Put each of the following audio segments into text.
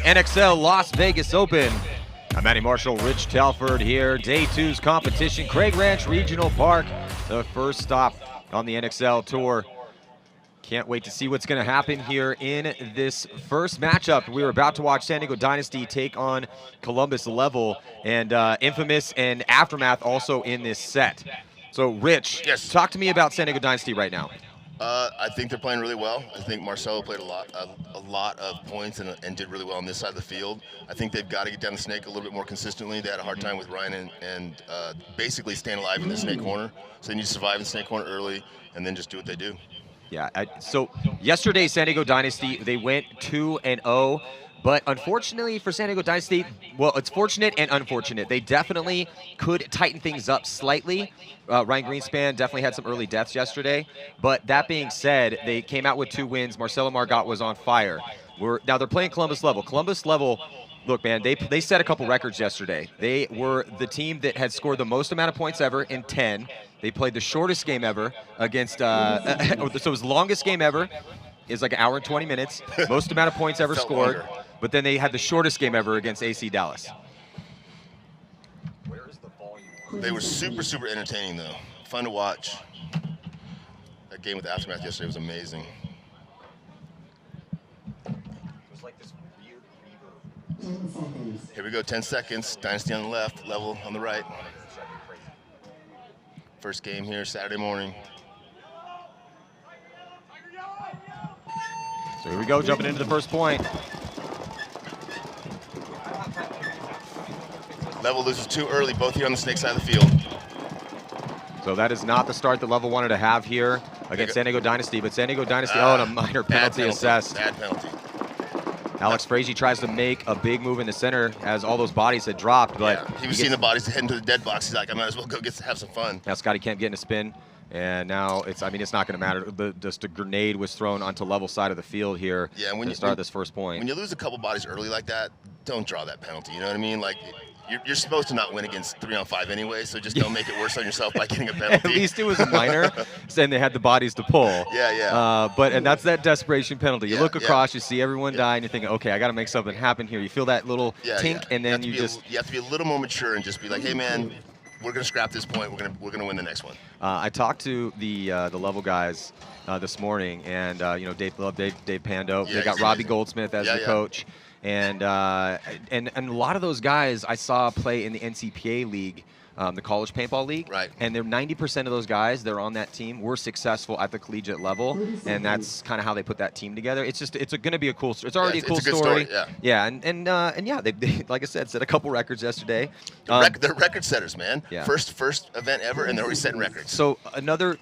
NXL Las Vegas Open. I'm Matty Marshall, Rich Telford here. Day 2's competition, Craig Ranch Regional Park. The first stop on the NXL Tour. Can't wait to see what's going to happen here in this first matchup. We were about to watch San Diego Dynasty take on Columbus Level, and Infamous and Aftermath also in this set. So, Rich, yes, talk to me about San Diego Dynasty right now. I think they're playing really well. I think Marcelo played a lot of points and did really well on this side of the field. I think they've got to get down the snake a little bit more consistently. They had a hard time with Ryan and basically staying alive in the snake corner. So they need to survive in the snake corner early and then just do what they do. Yeah, so yesterday, San Diego Dynasty, they went 2-0. But unfortunately for San Diego Dynasty, well, it's fortunate and unfortunate. They definitely could tighten things up slightly. Ryan Greenspan definitely had some early deaths yesterday. But that being said, they came out with 2 wins. Marcelo Margot was on fire. Now they're playing Columbus Level. Columbus Level, look, man, they set a couple records yesterday. They were the team that had scored the most amount of points ever in 10. They played the shortest game ever against, so it was the longest game ever. Is like an hour and 20 minutes. Most amount of points ever scored. Longer. But then they had the shortest game ever against AC Dallas. Where is the volume? They were super entertaining, though. Fun to watch. That game with Aftermath yesterday was amazing. It was like this weird reverb. Here we go, 10 seconds. Dynasty on the left, Level on the right. First game here, Saturday morning. So here we go, jumping into the first point. Level loses 2 early, both here on the snake side of the field. So that is not the start that Level wanted to have here against San Diego Dynasty, but San Diego Dynasty, and a minor penalty assessed. Bad penalty. Alex Frazee tries to make a big move in the center as all those bodies had dropped, but yeah, he was seeing the bodies heading to the dead box. He's like, I might as well go have some fun. Now Scotty can't get in a spin. And now it's not going to matter. Just a grenade was thrown onto Level side of the field here to start this first point. When you lose a couple bodies early like that, don't draw that penalty. You know what I mean? Like, you're supposed to not win against 3-on-5 anyway, so just don't make it worse on yourself by getting a penalty. At least it was a minor, and they had the bodies to pull. Yeah. And that's that desperation penalty. You look across, you see everyone die, and you think, okay, I got to make something happen here. You feel that little tink, and then you have to be a little more mature and just be like, hey, man, we're going to scrap this point. We're gonna win the next one. I talked to the Level guys this morning, and Dave Pando. They got Robbie Goldsmith as the coach, and a lot of those guys I saw play in the NCPA league, the college paintball league. Right. And 90% of those guys that are on that team were successful at the collegiate level, and that's kind of how they put that team together. It's going to be a cool story. It's already a cool story. Yeah. They like I said, set a couple records yesterday. They're record setters, man. Yeah. First event ever, and they're already setting records. So another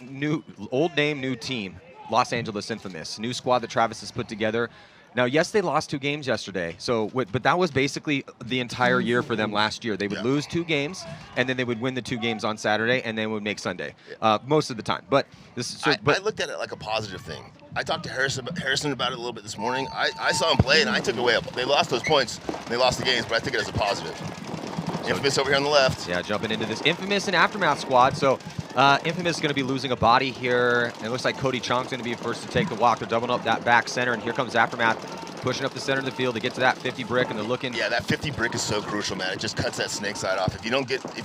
old name, new team, Los Angeles Infamous, new squad that Travis has put together. Now, yes, they lost 2 games yesterday, but that was basically the entire year for them last year. They would lose 2 games, and then they would win the 2 games on Saturday, and then would make Sunday most of the time. But I looked at it like a positive thing. I talked to Harrison about it a little bit this morning. I saw him play, and I took away. They lost those points, they lost the games, but I took it as a positive. Infamous over here on the left. Yeah, jumping into this Infamous and Aftermath squad. So Infamous is going to be losing a body here. It looks like Cody Chong's going to be first to take the walk. They're doubling up that back center, and here comes Aftermath pushing up the center of the field to get to that 50 brick, and they're looking. Yeah, that 50 brick is so crucial, man. It just cuts that snake side off. If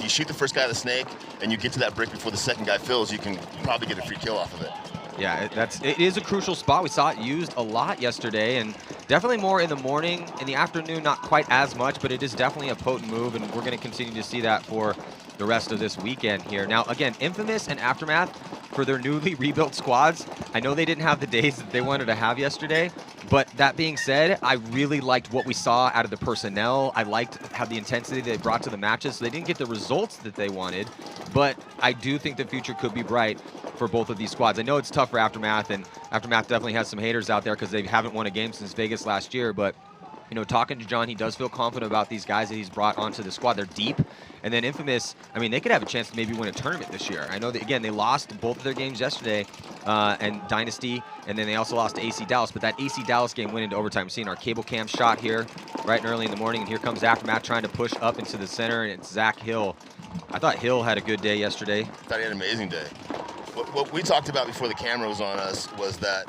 you shoot the first guy of the snake and you get to that brick before the second guy fills, you can probably get a free kill off of it. Yeah, it is a crucial spot. We saw it used a lot yesterday, and definitely more in the morning. In the afternoon, not quite as much, but it is definitely a potent move, and we're going to continue to see that for the rest of this weekend here. Now, again, Infamous and Aftermath, for their newly rebuilt squads, I know they didn't have the days that they wanted to have yesterday, but that being said, I really liked what we saw out of the personnel. I liked how the intensity they brought to the matches. So they didn't get the results that they wanted, but I do think the future could be bright for both of these squads. I know it's tough for Aftermath, and Aftermath definitely has some haters out there because they haven't won a game since Vegas last year, but talking to John, he does feel confident about these guys that he's brought onto the squad. They're deep. And then Infamous, I mean, they could have a chance to maybe win a tournament this year. I know that, again, they lost both of their games yesterday, and Dynasty, and then they also lost to AC Dallas. But that AC Dallas game went into overtime. We're seeing our cable cam shot here right and early in the morning, and here comes Aftermath trying to push up into the center, and it's Zach Hill. I thought Hill had a good day yesterday. I thought he had an amazing day. What we talked about before the camera was on us was that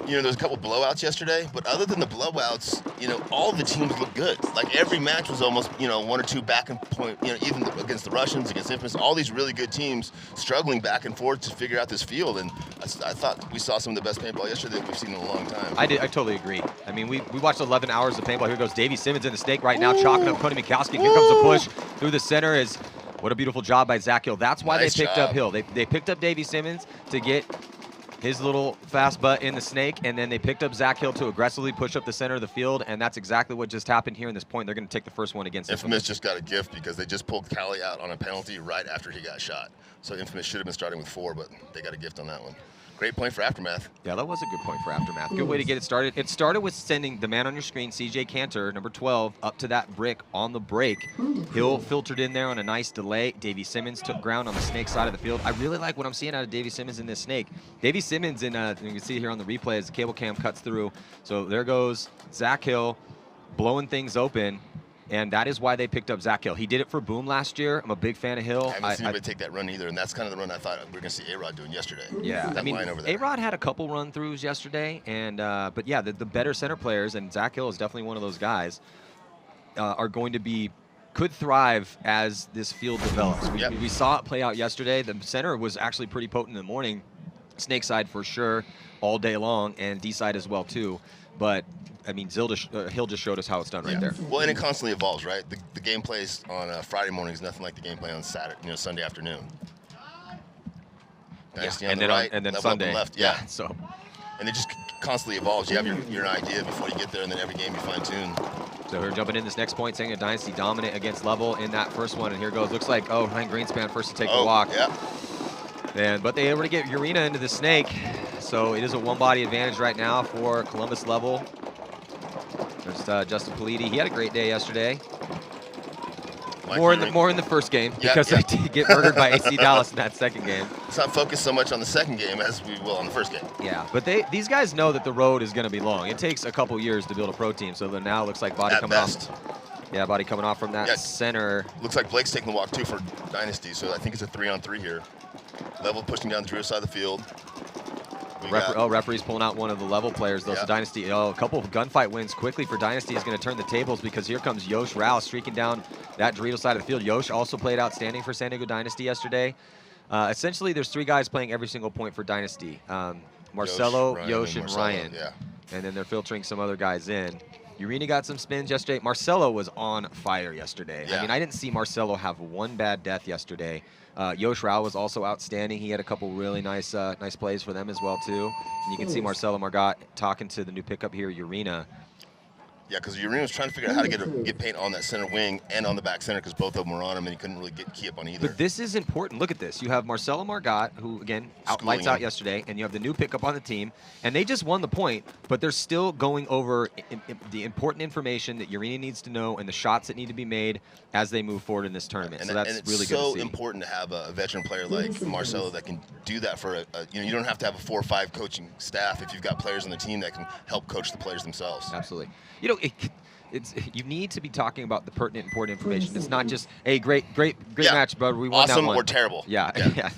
you know, there's a couple blowouts yesterday, but other than the blowouts, you know, all the teams look good. Like every match was almost, you know, 1 or 2 back and point, you know, even against the Russians, against Infamous, all these really good teams struggling back and forth to figure out this field. And I thought we saw some of the best paintball yesterday that we've seen in a long time. I totally agree. I mean, we watched 11 hours of paintball. Here goes Davey Simmons in the snake right now, chalking up Cody Mikowski. Here comes a push through the center. What a beautiful job by Zach Hill. That's why Nice they picked job. up Hill. They picked up Davey Simmons to get his little fast butt in the snake, and then they picked up Zach Hill to aggressively push up the center of the field, and that's exactly what just happened here in this point. They're going to take the first one against Infamous just got a gift because they just pulled Callie out on a penalty right after he got shot. So Infamous should have been starting with 4, but they got a gift on that one. Great point for Aftermath. Yeah, that was a good point for Aftermath. Good way to get it started. It started with sending the man on your screen, CJ Cantor, number 12, up to that brick on the break. Hill filtered in there on a nice delay. Davey Simmons took ground on the snake side of the field. I really like what I'm seeing out of Davey Simmons in this snake. Davey Simmons, you can see here on the replay as the cable cam cuts through. So there goes Zach Hill blowing things open. And that is why they picked up Zach Hill. He did it for Boom last year. I'm a big fan of Hill. I haven't seen anybody take that run either, and that's kind of the run I thought we were going to see A-Rod doing yesterday. Yeah, that I mean, line over there. A-Rod had a couple run-throughs yesterday, and but yeah, the better center players, and Zach Hill is definitely one of those guys, are going to be, could thrive as this field develops. We saw it play out yesterday. The center was actually pretty potent in the morning. Snake side for sure all day long, and D side as well too. But I mean, Hill just showed us how it's done right there. Well, and it constantly evolves, right? The gameplay on Friday morning is nothing like the gameplay on Saturday, Sunday afternoon. Dynasty on the right, and then Level Sunday. on the left, yeah. So, and it just constantly evolves. You have your idea before you get there, and then every game you fine tune. So we're jumping in this next point, saying a Dynasty dominant against Level in that first one, and here goes. Looks like Ryan Greenspan first to take the walk. Yeah. But they were able to get Urena into the snake, so it is a one-body advantage right now for Columbus Level. There's Justin Politi. He had a great day yesterday. More in the first game because they did get murdered by AC Dallas in that second game. Let's not focus so much on the second game as we will on the first game. Yeah, but these guys know that the road is going to be long. It takes a couple years to build a pro team, so now it looks like Body coming off. Yeah, Body coming off from that center. Looks like Blake's taking the walk too for Dynasty, so I think it's a 3-on-3 here. Level pushing down the Drew side of the field. Referee's pulling out one of the Level players, though. So Dynasty, a couple of gunfight wins quickly for Dynasty is going to turn the tables because here comes Yosh Rao streaking down that Dorito side of the field. Yosh also played outstanding for San Diego Dynasty yesterday. Essentially, there's 3 guys playing every single point for Dynasty. Marcelo, Yosh, and Ryan. Yeah. And then they're filtering some other guys in. Urena got some spins yesterday. Marcelo was on fire yesterday. Yeah. I mean, I didn't see Marcelo have one bad death yesterday. Yosh Rao was also outstanding. He had a couple really nice plays for them as well, too. And you can see Marcelo Margot talking to the new pickup here, Urena. Yeah, because Urena was trying to figure out how to get paint on that center wing and on the back center because both of them were on him and he couldn't really get key up on either. But this is important. Look at this. You have Marcelo Margot, who, again, lights out yesterday, and you have the new pickup on the team, and they just won the point, but they're still going over the important information that Urena needs to know and the shots that need to be made as they move forward in this tournament. And, so that's it's really good to see. so important to have a veteran player like Marcelo that can do that for you don't have to have a 4 or 5 coaching staff if you've got players on the team that can help coach the players themselves. Absolutely. You need to be talking about the pertinent, important information. It's not just, hey, great match, brother. We won that one. Awesome or terrible. Yeah,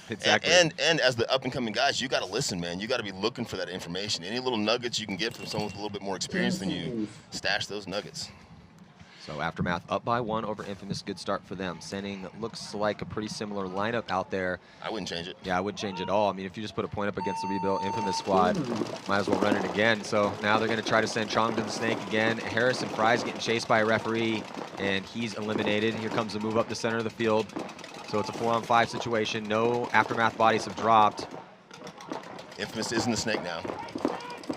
exactly. And as the up-and-coming guys, you got to listen, man. You got to be looking for that information. Any little nuggets you can get from someone with a little bit more experience than you, stash those nuggets. So Aftermath up by 1 over Infamous. Good start for them. Sending looks like a pretty similar lineup out there. I wouldn't change it. Yeah, I wouldn't change it at all. I mean, if you just put a point up against the rebuilt Infamous squad, might as well run it again. So now they're going to try to send Chong to the snake again. Harrison Fry's getting chased by a referee, and he's eliminated. Here comes the move up the center of the field. So it's a 4-on-5 situation. No Aftermath bodies have dropped. Infamous is in the snake now.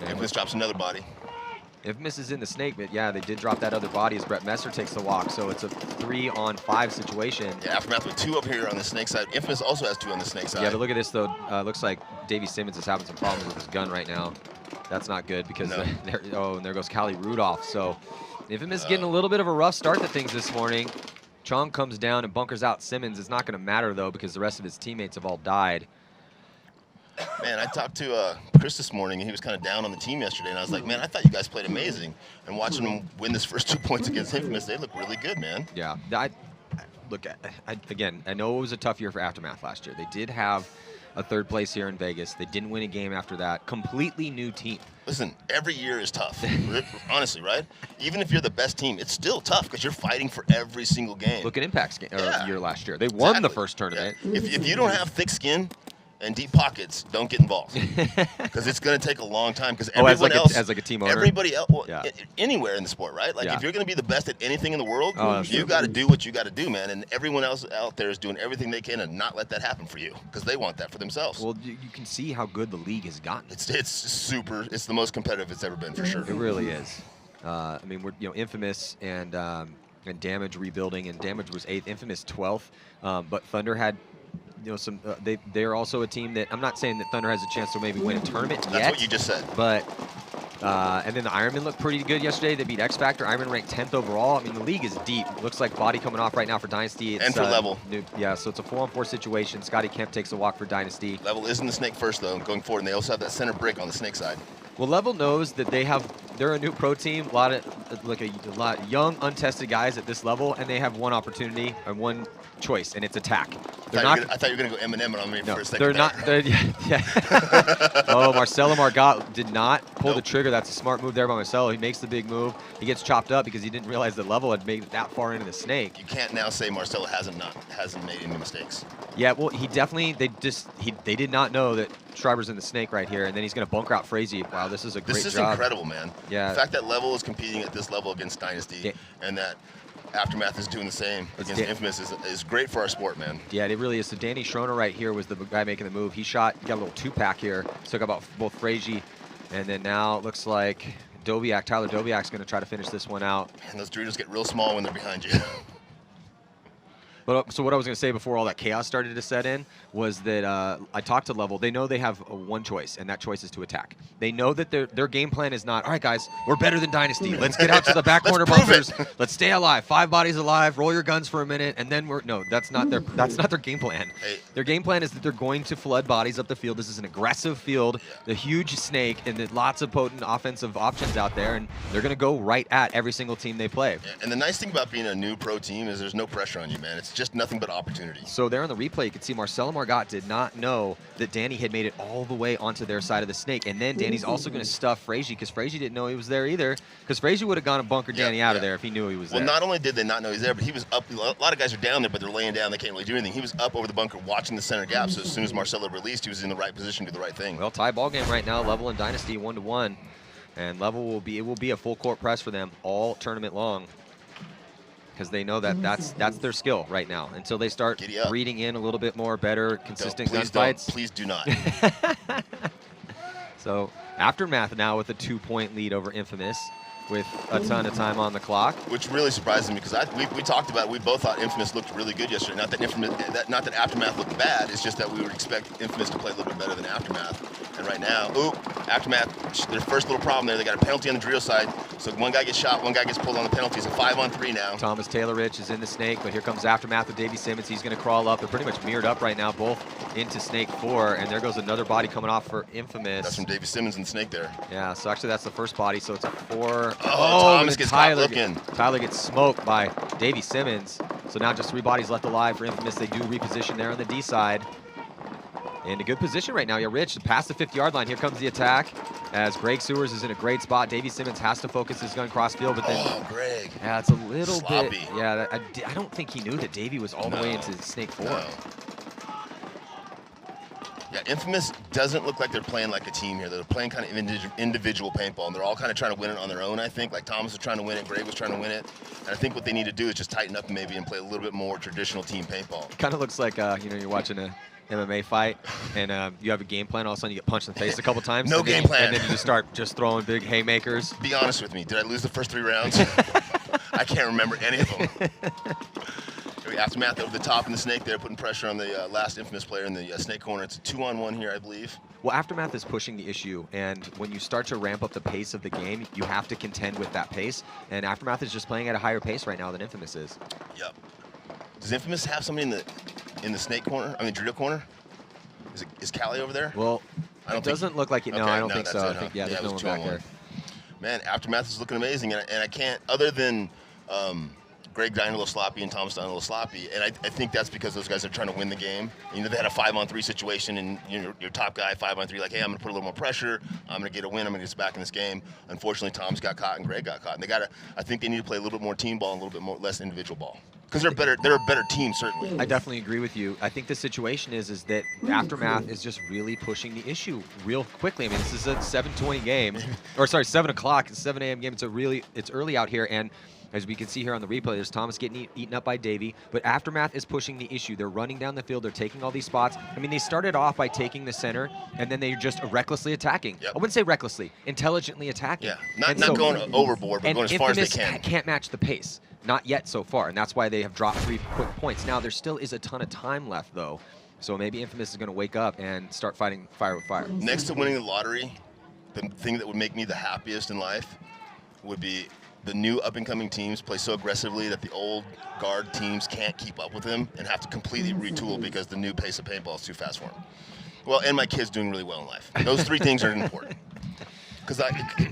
Infamous drops another body. Infamous is in the snake, but yeah, they did drop that other body as Brett Messer takes the walk. So it's a 3-on-5 situation. Yeah, Aftermath with 2 up here on the snake side. Infamous also has 2 on the snake side. Yeah, but look at this, though. Looks like Davey Simmons is having some problems with his gun right now. That's not good because, and there goes Callie Rudolph. So Infamous getting a little bit of a rough start to things this morning. Chong comes down and bunkers out Simmons. It's not going to matter, though, because the rest of his teammates have all died. Man, I talked to Chris this morning, and he was kind of down on the team yesterday, and I was like, man, I thought you guys played amazing. And watching them win this first 2 points against Infamous, they look really good, man. Yeah. Again, I know it was a tough year for Aftermath last year. They did have a third place here in Vegas. They didn't win a game after that. Completely new team. Listen, every year is tough. Honestly, right? Even if you're the best team, it's still tough because you're fighting for every single game. Look at Impact's year last year. They won the first tournament. Yeah. If you don't have thick skin and deep pockets, don't get involved because it's going to take a long time. Because everyone else, as like a team owner, everybody else, anywhere in the sport, right? Like if you're going to be the best at anything in the world, you got to do what you got to do, man. And everyone else out there is doing everything they can and not let that happen for you because they want that for themselves. Well, you can see how good the league has gotten. It's super. It's the most competitive it's ever been for sure. It really is. I mean, we're Infamous and Damage rebuilding, and Damage was 8th, Infamous 12th, but Thunder had. Some they're also a team that I'm not saying that Thunder has a chance to maybe win a tournament yet. That's what you just said. But and then the Ironman looked pretty good yesterday. They beat X Factor. Ironman ranked 10th overall. I mean, the league is deep. Looks like body coming off right now for Dynasty. And for Level. So it's a 4-on-4 situation. Scotty Kemp takes a walk for Dynasty. Level is in the Snake first though, going forward, and they also have that center brick on the Snake side. Well, Level knows that they're a new pro team, a lot of young, untested guys at this level, and they have one opportunity and one choice, and it's attack. I thought you were going to go Eminem on me for a second. They're not. Oh, Marcelo Margot did not pull the trigger. That's a smart move there by Marcelo. He makes the big move. He gets chopped up because he didn't realize that Level had made it that far into the Snake. You can't now say Marcelo hasn't made any mistakes. Yeah, well, he definitely, they did not know that Schreiber's in the Snake right here, and then he's going to bunker out Frazee. Wow, this is a great job. This is incredible, man. Yeah. The fact that Level is competing at this level against Dynasty and that Aftermath is doing the same against Infamous is great for our sport, man. Yeah, it really is. So Danny Schroner right here was the guy making the move. He got a little 2-pack here. Took out both Frazee, and then now it looks like Tyler Dobiak's going to try to finish this one out. And those Doritos get real small when they're behind you. But so what I was going to say before all that chaos started to set in was that I talked to Level. They know they have one choice, and that choice is to attack. They know that their game plan is not, all right, guys, we're better than Dynasty. Let's get out to the back corner bunkers. Let's stay alive. 5 bodies alive. Roll your guns for a minute, and then that's not their game plan. Their game plan is that they're going to flood bodies up the field. This is an aggressive field, the huge Snake, and there's lots of potent offensive options out there, and they're going to go right at every single team they play. And the nice thing about being a new pro team is there's no pressure on you, man. It's just nothing but opportunity. So there on the replay, you can see Marcelo Margot did not know that Danny had made it all the way onto their side of the Snake. And then Danny's also going to stuff Frazee because Frazee didn't know he was there either. Because Frazee would have gone and bunkered Danny out of there if he knew he was there. Well, not only did they not know he was there, but he was up. A lot of guys are down there, but they're laying down. They can't really do anything. He was up over the bunker watching the center gap. So as soon as Marcelo released, he was in the right position to do the right thing. Well, tie ball game right now. Level and Dynasty 1-1. And Level will be a full court press for them all tournament long. Because they know that that's their skill right now. Until they start breeding in a little bit more better, consistent gunfights. Please do not. So Aftermath now with a 2-point lead over Infamous with a ton of time on the clock. Which really surprised me because we talked about it. We both thought Infamous looked really good yesterday. Not that Aftermath looked bad. It's just that we would expect Infamous to play a little bit better than Aftermath. And right now, Aftermath, their first little problem there, they got a penalty on the drill side. So one guy gets shot, one guy gets pulled on the penalty. It's a 5-on-3 now. Thomas Taylor-Rich is in the Snake, but here comes Aftermath with Davey Simmons. He's going to crawl up. They're pretty much mirrored up right now, both into Snake 4. And there goes another body coming off for Infamous. That's from Davey Simmons and Snake there. Yeah, so actually that's the first body. So it's a 4. Oh, Thomas gets caught looking. Tyler gets smoked by Davey Simmons. So now just 3 bodies left alive for Infamous. They do reposition there on the D side. In a good position right now. Yeah, Rich, past the 50-yard line. Here comes the attack as Greg Sewers is in a great spot. Davey Simmons has to focus his gun cross field, but then Greg. Yeah, it's a little sloppy. Bit. Yeah, I don't think he knew that Davey was all the way into Snake 4. No. Yeah, Infamous doesn't look like they're playing like a team here. They're playing kind of individual paintball, and they're all kind of trying to win it on their own, I think. Like Thomas was trying to win it, Greg was trying to win it. And I think what they need to do is just tighten up maybe and play a little bit more traditional team paintball. It kind of looks like, you're watching a MMA fight, and you have a game plan. All of a sudden, you get punched in the face a couple times. No game plan. And then you just start throwing big haymakers. Be honest with me. Did I lose the first 3 rounds? I can't remember any of them. Aftermath over the top in the Snake there, putting pressure on the last Infamous player in the Snake corner. It's a 2-on-1 here, I believe. Well, Aftermath is pushing the issue, and when you start to ramp up the pace of the game, you have to contend with that pace. And Aftermath is just playing at a higher pace right now than Infamous is. Yep. Does Infamous have somebody in the Snake corner? I mean, drill corner? Is Callie over there? Well, it doesn't look like it. No, I don't think so. I think, there's no one back there. Man, Aftermath is looking amazing, and I can't, other than Greg dying a little sloppy and Thomas dying a little sloppy, and I think that's because those guys are trying to win the game. You know, they had a 5-on-3 situation, and you know, your top guy 5-on-3, like, hey, I'm gonna put a little more pressure, I'm gonna get a win, I'm gonna get us back in this game. Unfortunately, Thomas got caught and Greg got caught, and I think they need to play a little bit more team ball and a little bit less individual ball. Because they're a better team, certainly. I definitely agree with you. I think the situation is that Aftermath is just really pushing the issue real quickly. I mean, this is a 7:20 game, or sorry, 7 o'clock. It's 7 a.m. game. It's early out here, and as we can see here on the replay, there's Thomas getting eaten up by Davey, but Aftermath is pushing the issue. They're running down the field. They're taking all these spots. I mean, they started off by taking the center, and then they're just recklessly attacking. Yep. I wouldn't say recklessly, intelligently attacking. Yeah, not going overboard, but going as far as they can. Can't match the pace. Not yet so far, and that's why they have dropped 3 quick points. Now, there still is a ton of time left, though, so maybe Infamous is going to wake up and start fighting fire with fire. Next to winning the lottery, the thing that would make me the happiest in life would be the new up-and-coming teams play so aggressively that the old guard teams can't keep up with them and have to completely retool because the new pace of paintball is too fast for them. Well, and my kid's doing really well in life. Those 3 things are important. Because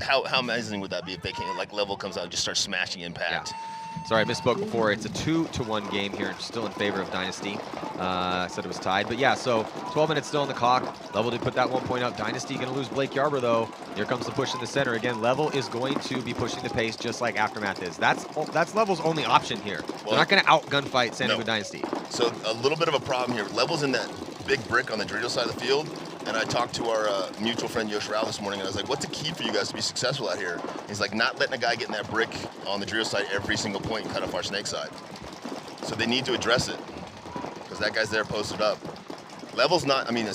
how amazing would that be if they can, like, Level comes out and just starts smashing Impact. Yeah. Sorry, I misspoke before. It's a 2-1 game here, still in favor of Dynasty. I said it was tied. But yeah, so 12 minutes still on the clock. Level did put that 1 point up. Dynasty going to lose Blake Yarber, though. Here comes the push in the center. Again, Level is going to be pushing the pace just like Aftermath is. That's Level's only option here. Well, they're not going to out-gunfight San Diego Dynasty. So a little bit of a problem here. Level's in that big brick on the Dorito side of the field. And I talked to our mutual friend Yosh Rao this morning, and I was like, what's the key for you guys to be successful out here? He's like, not letting a guy get in that brick on the Dorito side every single point and cut off our snake side. So they need to address it, because that guy's there posted up. Level's not in the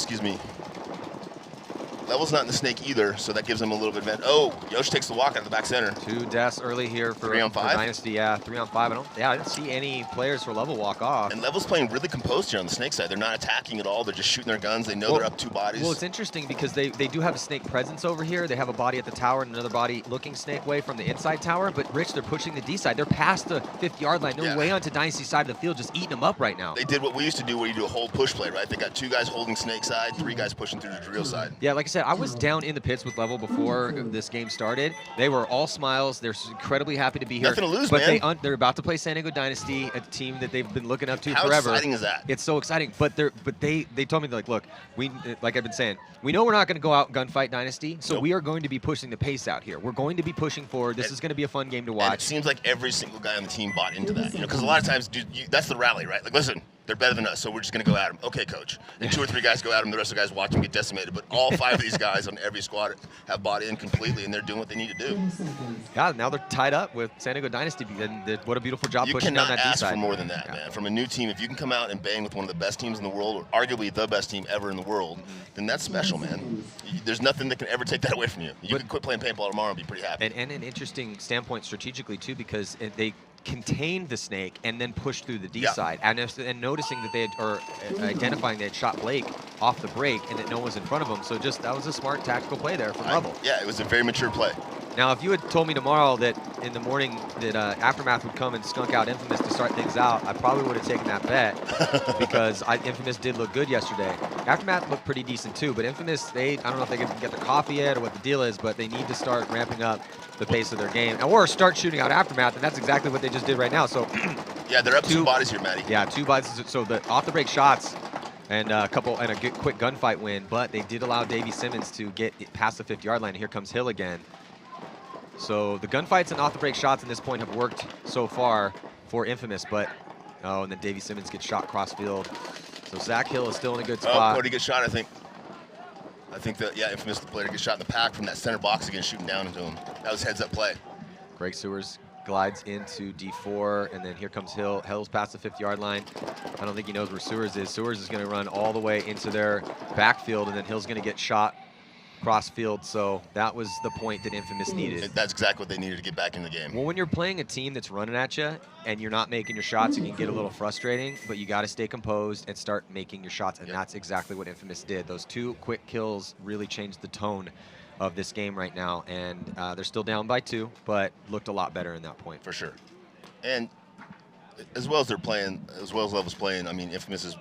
snake either, so that gives him a little bit of advantage. Oh, Yosh takes the walk out of the back center. 2 deaths early here for 3-on-5? Dynasty. Yeah, 3-on-5. I didn't see any players for Level walk off. And Level's playing really composed here on the snake side. They're not attacking at all. They're just shooting their guns. They know they're up 2 bodies. Well, it's interesting because they do have a snake presence over here. They have a body at the tower and another body looking snake way from the inside tower. But Rich, they're pushing the D side. They're past the 50-yard line. They're way onto Dynasty's side of the field, just eating them up right now. They did what we used to do, where you do a hold push play, right? They got 2 guys holding snake side, 3 guys pushing through the drill side. Yeah, like I said, I was down in the pits with Level before this game started. They were all smiles. They're incredibly happy to be here. Nothing to lose, but man. They're about to play San Diego Dynasty, a team that they've been looking up to How forever. How exciting is that? It's so exciting. But they told me, they're like, look, like I've been saying, we know we're not going to go out and gunfight Dynasty, so we are going to be pushing the pace out here. We're going to be pushing forward. This is going to be a fun game to watch. And it seems like every single guy on the team bought into that. You know, because a lot of times, dude, that's the rally, right? Like, listen, they're better than us, so we're just going to go at them. Okay, coach. And 2 or 3 guys go at them. The rest of the guys watch them get decimated. But all 5 of these guys on every squad have bought in completely, and they're doing what they need to do. Yeah, now they're tied up with San Diego Dynasty. And what a beautiful job pushing down that D side. You cannot ask for more than that, man. From a new team, if you can come out and bang with one of the best teams in the world, or arguably the best team ever in the world, then that's special, man. There's nothing that can ever take that away from you. You can quit playing paintball tomorrow and be pretty happy. And an interesting standpoint strategically, too, because they contained the snake and then pushed through the D side. And noticing that identifying they had shot Blake off the break and that no one was in front of him. So that was a smart tactical play there from Level. Yeah, it was a very mature play. Now, if you had told me tomorrow that in the morning that Aftermath would come and skunk out Infamous to start things out, I probably would have taken that bet because Infamous did look good yesterday. Aftermath looked pretty decent too, but Infamous, I don't know if they can get their coffee yet or what the deal is, but they need to start ramping up the pace of their game or start shooting out Aftermath, and that's exactly what they just did right now. So yeah, they're up 2 bodies here, Matty. Yeah, 2 bodies. So the off-the-break shots and a quick gunfight win, but they did allow Davey Simmons to get past the 50-yard line. And here comes Hill again. So the gunfights and off-the-break shots at this point have worked so far for Infamous, but and then Davey Simmons gets shot cross field. So Zach Hill is still in a good spot. Oh, Cody gets shot, I think. I think that, Infamous player gets shot in the pack from that center box again, shooting down into him. That was heads-up play. Greg Sewers glides into D4, and then here comes Hill. Hill's past the 50-yard line. I don't think he knows where Sewers is. Sewers is going to run all the way into their backfield, and then Hill's going to get shot cross field. So that was the point that Infamous needed. That's exactly what they needed to get back in the game. Well, when you're playing a team that's running at you and you're not making your shots, it can get a little frustrating, but you got to stay composed and start making your shots, and that's exactly what Infamous did. Those 2 quick kills really changed the tone of this game right now, and they're still down by 2, but looked a lot better in that point. For sure. And as well as they're playing, as well as Level's playing, I mean, Infamous is,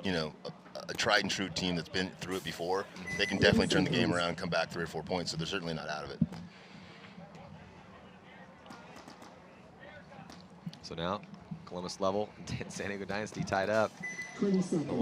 a tried and true team that's been through it before. They can definitely turn the game around and come back 3 or 4 points, so they're certainly not out of it. So now Columbus Level and San Diego Dynasty tied up.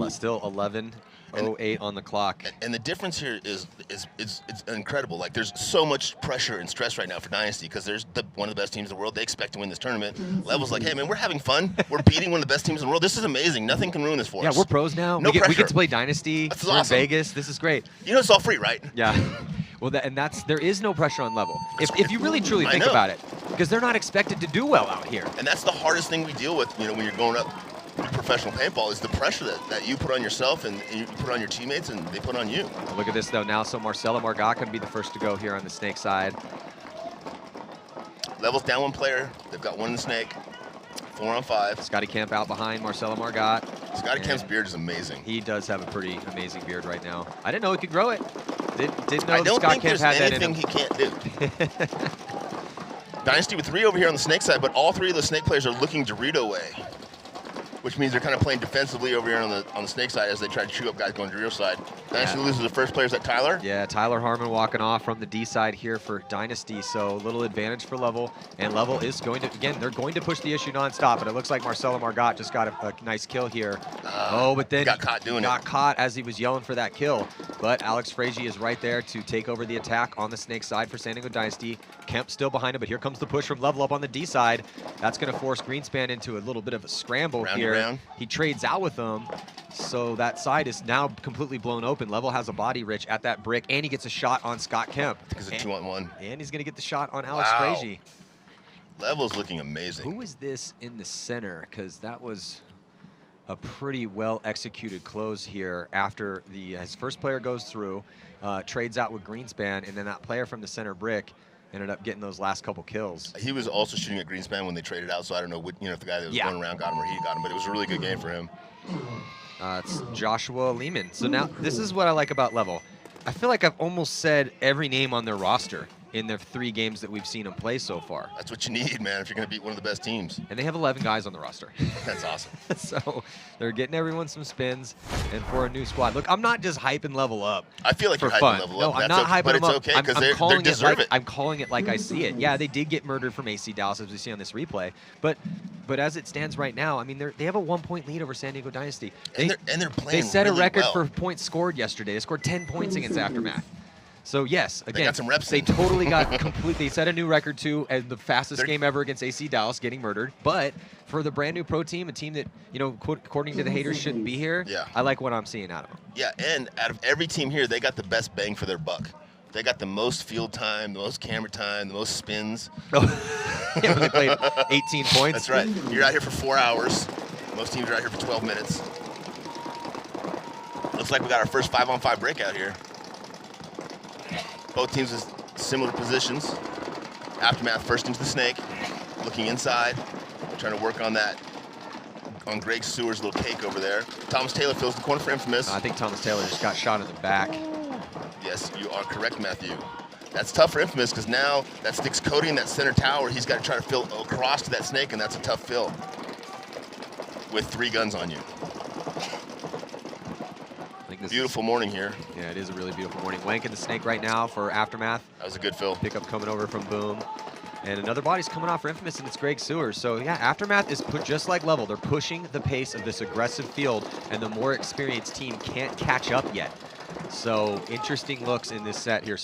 Still 11:08 on the clock. And the difference here is it's incredible. Like, there's so much pressure and stress right now for Dynasty because there's one of the best teams in the world. They expect to win this tournament. Level's like, hey, man, we're having fun. We're beating one of the best teams in the world. This is amazing. Nothing can ruin this for us. Yeah, we're pros now. No we pressure. get to play Dynasty. That's We're awesome. in Vegas. This is great. You know, it's all free, right? Yeah. Well, there is no pressure on Level. If you really truly think about it, because they're not expected to do well out here. And that's the hardest thing we deal with, you know, when you're going up professional paintball, is the pressure that you put on yourself and you put on your teammates and they put on you. Look at this though now. So Marcelo Margot can be the first to go here on the snake side. Level's down one player. They've got one in the snake. 4 on 5. Scotty Kemp out behind Marcelo Margot. Scotty Kemp's beard is amazing. He does have a pretty amazing beard right now. I didn't know he could grow it. Didn't know I don't Scott think Kemp there's had that in anything him. he can't do. Dynasty with 3 over here on the snake side, but all 3 of the snake players are looking Dorito way, which means they're kind of playing defensively over here on the snake side as they try to chew up guys going Dorito side. Dynasty loses the first player. Is that Tyler? Yeah, Tyler Harmon walking off from the D side here for Dynasty, so a little advantage for Level. And Level is going to, again, they're going to push the issue nonstop, but it looks like Marcelo Margot just got a nice kill here. But then got caught doing it. Got caught as he was yelling for that kill. But Alex Frazier is right there to take over the attack on the snake side for San Diego Dynasty. Kemp still behind him, but here comes the push from Level up on the D side. That's going to force Greenspan into a little bit of a scramble here. He trades out with them, so that side is now completely blown open. Level has a body Rich at that brick, and he gets a shot on Scott Kemp. Because it's a 2-on-1. And he's going to get the shot on Alex Frazier. Level's looking amazing. Who is this in the center? Because that was a pretty well executed close here after his first player goes through, trades out with Greenspan, and then that player from the center brick ended up getting those last couple kills. He was also shooting at Greenspan when they traded out, so I don't know if the guy that was going around got him or he got him, but it was a really good game for him. It's Joshua Lehman. So now this is what I like about Level. I feel like I've almost said every name on their roster in their 3 games that we've seen them play so far. That's what you need, man, if you're going to beat one of the best teams. And they have 11 guys on the roster. That's awesome. So they're getting everyone some spins, and for a new squad. Look, I'm not just hyping Level up. I feel like for you're hyping fun. Level No, up. I'm not hyping but them it's up. okay because they deserve it. I'm calling it like I see it. Yeah, they did get murdered from AC Dallas, as we see on this replay. But as it stands right now, I mean, they have a 1-point lead over San Diego Dynasty. And they're playing They set really a record well. for points scored yesterday. They scored 10 points against Aftermath. So yes, again, they got some reps they in. totally got complete. They set a new record too, as the fastest game ever against AC Dallas, getting murdered. But for the brand new pro team, a team that, according to the haters, shouldn't be here. Yeah. I like what I'm seeing out of them. Yeah, and out of every team here, they got the best bang for their buck. They got the most field time, the most camera time, the most spins. Yeah, they played 18 points. That's right. You're out here for 4 hours. Most teams are out here for 12 minutes. Looks like we got our first 5-on-5 breakout here. Both teams with similar positions. Aftermath first into the snake, looking inside, trying to work on Greg Sewer's little cake over there. Thomas Taylor fills the corner for Infamous. I think Thomas Taylor just got shot in the back. Yes, you are correct, Matthew. That's tough for Infamous because now that stick's Cody in that center tower. He's got to try to fill across to that snake, and that's a tough fill with 3 guns on you. Beautiful morning here. Yeah, it is a really beautiful morning. Wank in the snake right now for Aftermath. That was a good fill. Pickup coming over from Boom. And another body's coming off for Infamous, and it's Greg Sewers. So yeah, Aftermath is put just like Level. They're pushing the pace of this aggressive field, and the more experienced team can't catch up yet. So interesting looks in this set here.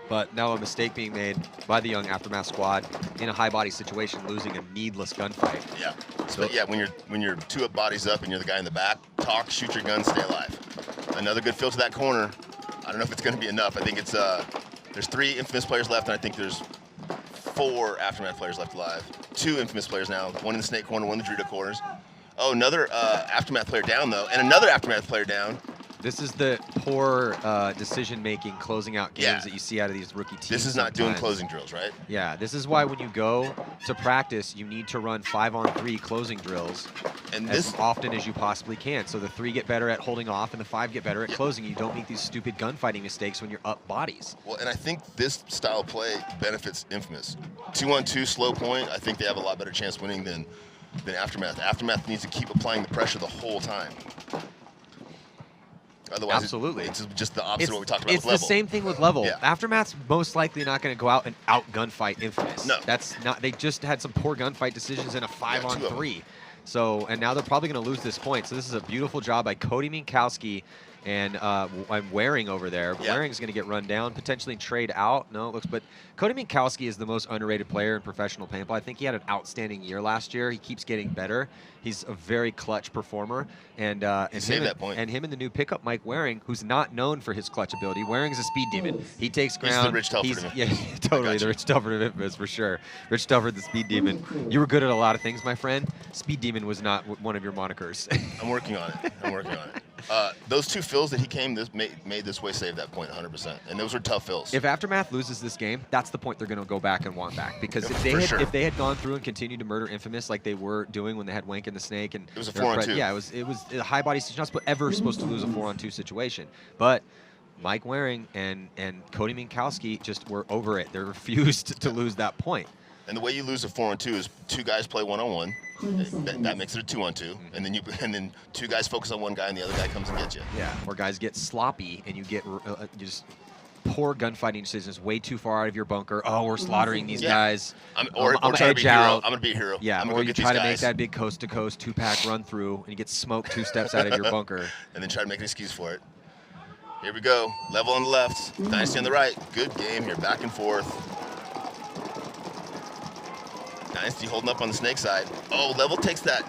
But now a mistake being made by the young Aftermath squad in a high body situation, losing a needless gunfight. Yeah. So yeah, when you're 2 up bodies up and you're the guy in the back, talk, shoot your gun, stay alive. Another good fill to that corner. I don't know if it's going to be enough. I think it's there's 3 Infamous players left, and I think there's 4 Aftermath players left alive. 2 Infamous players now. 1 in the snake corner, 1 in the Dorito corners. Oh, another Aftermath player down though, and another Aftermath player down. This is the poor decision-making, closing out games that you see out of these rookie teams. This is not doing closing drills, right? Yeah, this is why when you go to practice, you need to run 5-on-3 closing drills as often as you possibly can. So the 3 get better at holding off, and the 5 get better at closing. You don't make these stupid gunfighting mistakes when you're up bodies. Well, and I think this style of play benefits Infamous. 2-on-2 slow point, I think they have a lot better chance winning than Aftermath. Aftermath needs to keep applying the pressure the whole time. Otherwise, absolutely, it's just the opposite of what we talked about with Level. It's the same thing with Level. Yeah. Aftermath's most likely not going to go out and out gunfight Infamous. No. That's not. They just had some poor gunfight decisions in a 5-on-3. So, and now they're probably going to lose this point. So this is a beautiful job by Cody Minkowski and I'm Waring over there. Yeah. Waring's going to get run down, potentially trade out. No, it looks, but Cody Minkowski is the most underrated player in professional paintball. I think he had an outstanding year last year. He keeps getting better. He's a very clutch performer, and saved that point. And him and the new pickup Mike Waring, who's not known for his clutch ability. Waring's a speed demon. He takes ground. He's the Rich Telford of it. Yeah, totally the Rich Telford of Infamous for sure. Rich Telford, the speed demon. You were good at a lot of things, my friend. Speed demon was not one of your monikers. I'm working on it. I'm working on it. Those 2 fills that he came made this way save that point 100%, and those were tough fills. If Aftermath loses this game, that's the point they're going to go back and want back, because if they had gone through and continued to murder Infamous like they were doing when they had Wank and the Snake, and it was a 4-on-2. Yeah, it was a high body situation. You're not ever supposed to lose a 4-on-2 situation, but Mike Waring and Cody Minkowski just were over it. They refused to lose that point. And the way you lose a 4-on-2 is 2 guys play 1-on-1. That makes it a 2-on-2, and then 2 guys focus on one guy, and the other guy comes and gets you. Yeah, or guys get sloppy, and you get just poor gunfighting decisions way too far out of your bunker. Oh, we're slaughtering these guys. Or try to be a hero. I'm going to be a hero. Yeah, or you try to make that big coast-to-coast 2-pack run through, and you get smoked 2 steps out of your bunker. And then try to make an excuse for it. Here we go. Level on the left, Dynasty on the right. Good game here, back and forth. Dynasty holding up on the Snake side. Oh, Level takes that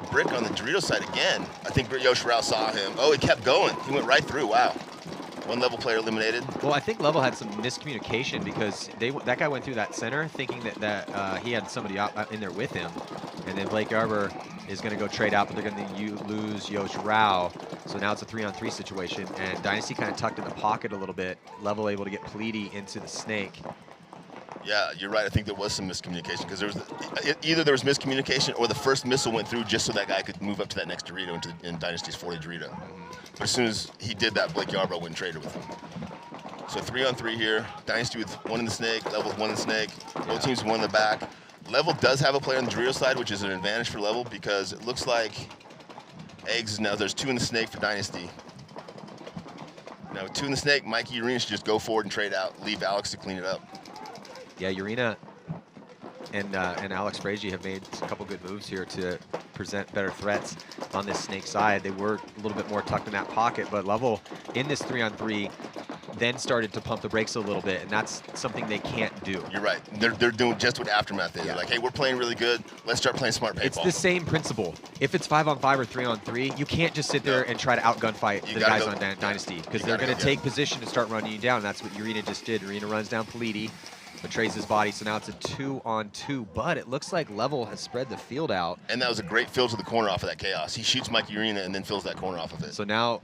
brick on the Dorito side again. I think Yosh Rao saw him. Oh, he kept going. He went right through. Wow. 1 Level player eliminated. Well, I think Level had some miscommunication, because that guy went through that center thinking that he had somebody out in there with him, and then Blake Arbor is going to go trade out, but they're going to lose Yosh Rao. So now it's a 3-on-3 situation, and Dynasty kind of tucked in the pocket a little bit. Level able to get Pleady into the Snake. Yeah, you're right. I think there was some miscommunication, because either there was miscommunication or the first missile went through just so that guy could move up to that next Dorito in Dynasty's 40 Dorito. But as soon as he did that, Blake Yarbrough went and traded with him. So 3-on-3 here. Dynasty with 1 in the Snake, Level with 1 in the Snake. Both teams 1 in the back. Level does have a player on the Dorito side, which is an advantage for Level, because it looks like Eggs now there's 2 in the Snake for Dynasty. Now with 2 in the Snake, Mikey Urena should just go forward and trade out, leave Alex to clean it up. Yeah, Urena and Alex Frazier have made a couple good moves here to present better threats on this Snake side. They were a little bit more tucked in that pocket, but Level in this 3-on-3 then started to pump the brakes a little bit, and that's something they can't do. You're right. They're doing just what Aftermath did. They're like, hey, we're playing really good. Let's start playing smart paintball. It's the same principle. If it's 5-on-5 or 3-on-3, you can't just sit there and try to outgun fight the guys on Dynasty, because they're going to take position and start running you down. And that's what Urena just did. Urena runs down Pleady, betrays his body, so now it's a 2-on-2, but it looks like Level has spread the field out. And that was a great fill to the corner off of that chaos. He shoots Mikey Urena and then fills that corner off of it. So now,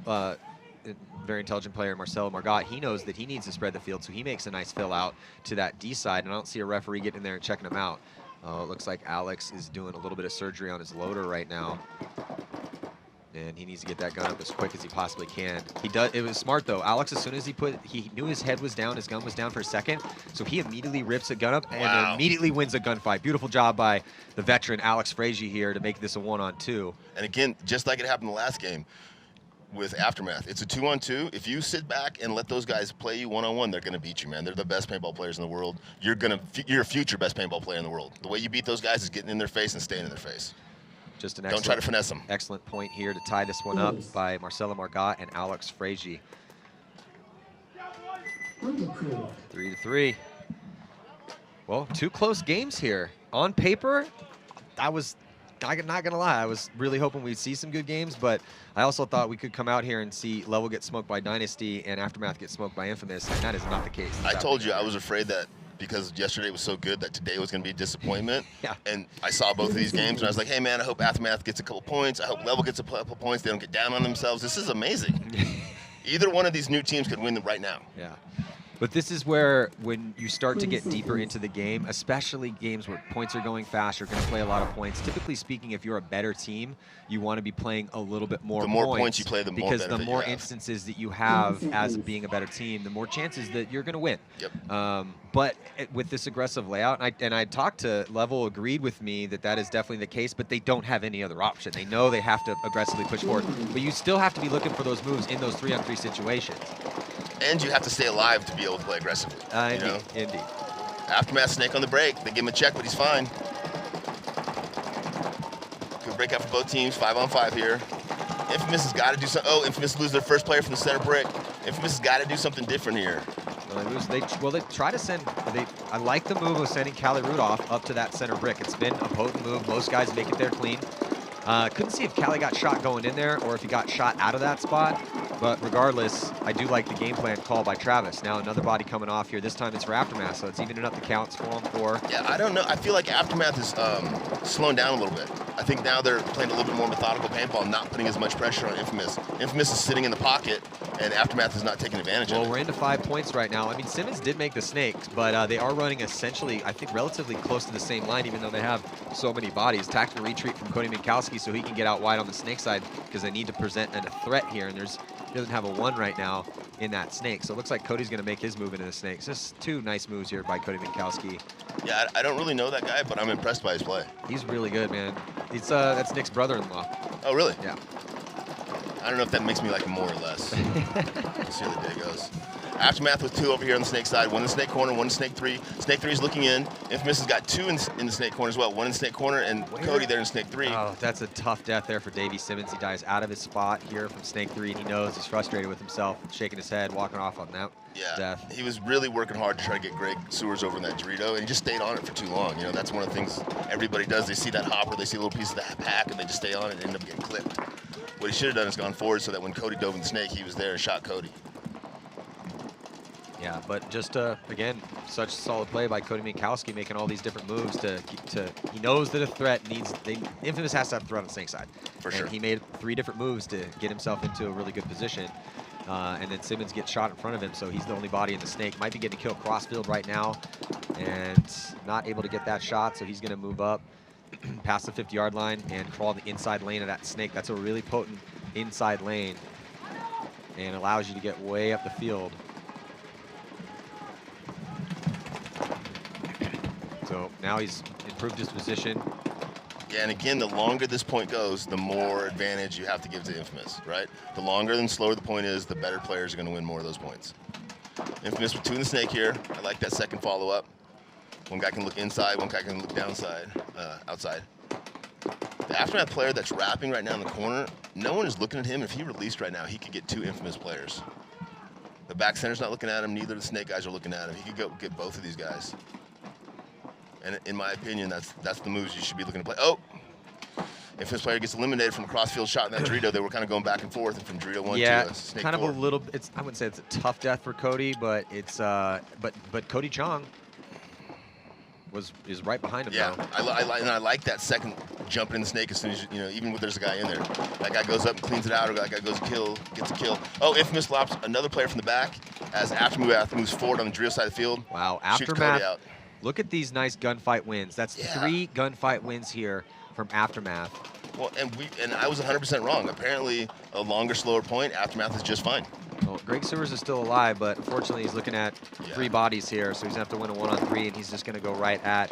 very intelligent player Marcelo Margot, he knows that he needs to spread the field, so he makes a nice fill out to that D side, and I don't see a referee getting in there and checking him out. It looks like Alex is doing a little bit of surgery on his loader right now, and he needs to get that gun up as quick as he possibly can. He does. It was smart though. Alex, as soon as he knew his head was down, his gun was down for a second, so he immediately rips a gun up and immediately wins a gunfight. Beautiful job by the veteran Alex Frazier here to make this a 1-on-2. And again, just like it happened in the last game with Aftermath, it's a 2-on-2. If you sit back and let those guys play you 1-on-1, they're going to beat you, man. They're the best paintball players in the world. You're a future best paintball player in the world. The way you beat those guys is getting in their face and staying in their face. Just an Don't try to finesse them. Excellent point here to tie this one up by Marcelo Margot and Alex Frazier. 3-3. Well, 2 close games here. On paper, I'm not gonna lie, I was really hoping we'd see some good games, but I also thought we could come out here and see Level get smoked by Dynasty and Aftermath get smoked by Infamous, and that is not the case. I told you I was afraid that because yesterday was so good that today was going to be a disappointment. Yeah. And I saw both of these games, and I was like, hey, man, I hope Aftermath gets a couple points. I hope Level gets a couple points. They don't get down on themselves. This is amazing. Either one of these new teams could win them right now. Yeah. But this is where, when you start to get deeper into the game, especially games where points are going fast, you're going to play a lot of points. Typically speaking, if you're a better team, you want to be playing a little bit more points. The more points you play, the more because the more instances that you have as being a better team, the more chances that you're going to win. Yep. But with this aggressive layout, and I talked to Level, agreed with me that is definitely the case, but they don't have any other option. They know they have to aggressively push forward, but you still have to be looking for those moves in those 3-on-3 situations. And you have to stay alive to be able to play aggressively. Indeed. Aftermath Snake on the break. They give him a check, but he's fine. Good breakout for both teams. 5-on-5 here. Infamous has got to do something. Oh, Infamous lose their first player from the center brick. Infamous has got to do something different here. Well, they try to send. I like the move of sending Cali Rudolph up to that center brick. It's been a potent move. Most guys make it there clean. Couldn't see if Cali got shot going in there or if he got shot out of that spot. But regardless, I do like the game plan call by Travis. Now another body coming off here. This time it's for Aftermath, so it's evening up the counts 4-on-4. Yeah, I don't know. I feel like Aftermath is slowing down a little bit. I think now they're playing a little bit more methodical paintball, not putting as much pressure on Infamous. Infamous is sitting in the pocket, and Aftermath is not taking advantage of it. Well, we're into 5 points right now. I mean, Simmons did make the snakes, but they are running essentially, I think, relatively close to the same line, even though they have so many bodies. Tactical retreat from Cody Minkowski so he can get out wide on the snake side because they need to present a threat here, and he doesn't have a 1 right now in that snake. So it looks like Cody's going to make his move into the snakes. Just 2 nice moves here by Cody Minkowski. Yeah, I don't really know that guy, but I'm impressed by his play. He's really good, man. That's Nick's brother-in-law. Oh, really? Yeah. I don't know if that makes me like him more or less. We'll see how the day goes. Aftermath with 2 over here on the snake side. 1 in the snake corner, 1 in snake 3. Snake 3 is looking in. Infamous has got 2 in the snake corner as well. 1 in the snake corner, and Cody there in snake 3. Oh, that's a tough death there for Davey Simmons. He dies out of his spot here from snake 3, and he knows he's frustrated with himself, shaking his head, walking off on that death. He was really working hard to try to get Greg Sewers over in that Dorito, and he just stayed on it for too long. You know, that's one of the things everybody does. They see that hopper, they see a little piece of that pack, and they just stay on it and end up getting clipped. What he should have done is gone forward so that when Cody dove in the snake, he was there and shot Cody. Yeah, but just, again, such solid play by Cody Minkowski, making all these different moves he knows that a threat Infamous has to have a threat on the snake side. For sure. And he made 3 different moves to get himself into a really good position. And then Simmons gets shot in front of him, so he's the only body in the snake. Might be getting a kill crossfield right now and not able to get that shot, so he's going to move up past the 50-yard line and crawl the inside lane of that snake. That's a really potent inside lane and allows you to get way up the field. So now he's improved his position. Yeah, and again, the longer this point goes, the more advantage you have to give to Infamous, right? The longer and slower the point is, the better players are going to win more of those points. Infamous with 2 in the snake here. I like that second follow-up. One guy can look inside, one guy can look outside. The Aftermath player that's wrapping right now in the corner, no one is looking at him. If he released right now, he could get 2 Infamous players. The back center's not looking at him. Neither of the snake guys are looking at him. He could go get both of these guys. And in my opinion, that's the moves you should be looking to play. Oh! Infamous player gets eliminated from a crossfield shot in that Dorito. They were kind of going back and forth, and from Dorito 1 to snake kind 4. of a little. I wouldn't say it's a tough death for Cody, but it's but Cody Chong is right behind him. Yeah, now. I like that second jumping in the snake as soon as even when there's a guy in there. That guy goes up and cleans it out, or that guy goes gets a kill. Oh, Infamous lops another player from the back as Aftermath moves forward on the Dorito side of the field. Wow, Shoots Cody out. Look at these nice gunfight wins. That's 3 gunfight wins here from Aftermath. Well, and I was 100% wrong. Apparently, a longer, slower point, Aftermath is just fine. Well, Greg Sewers is still alive, but unfortunately he's looking at 3 bodies here, so he's going to have to win a 1-on-3, and he's just going to go right at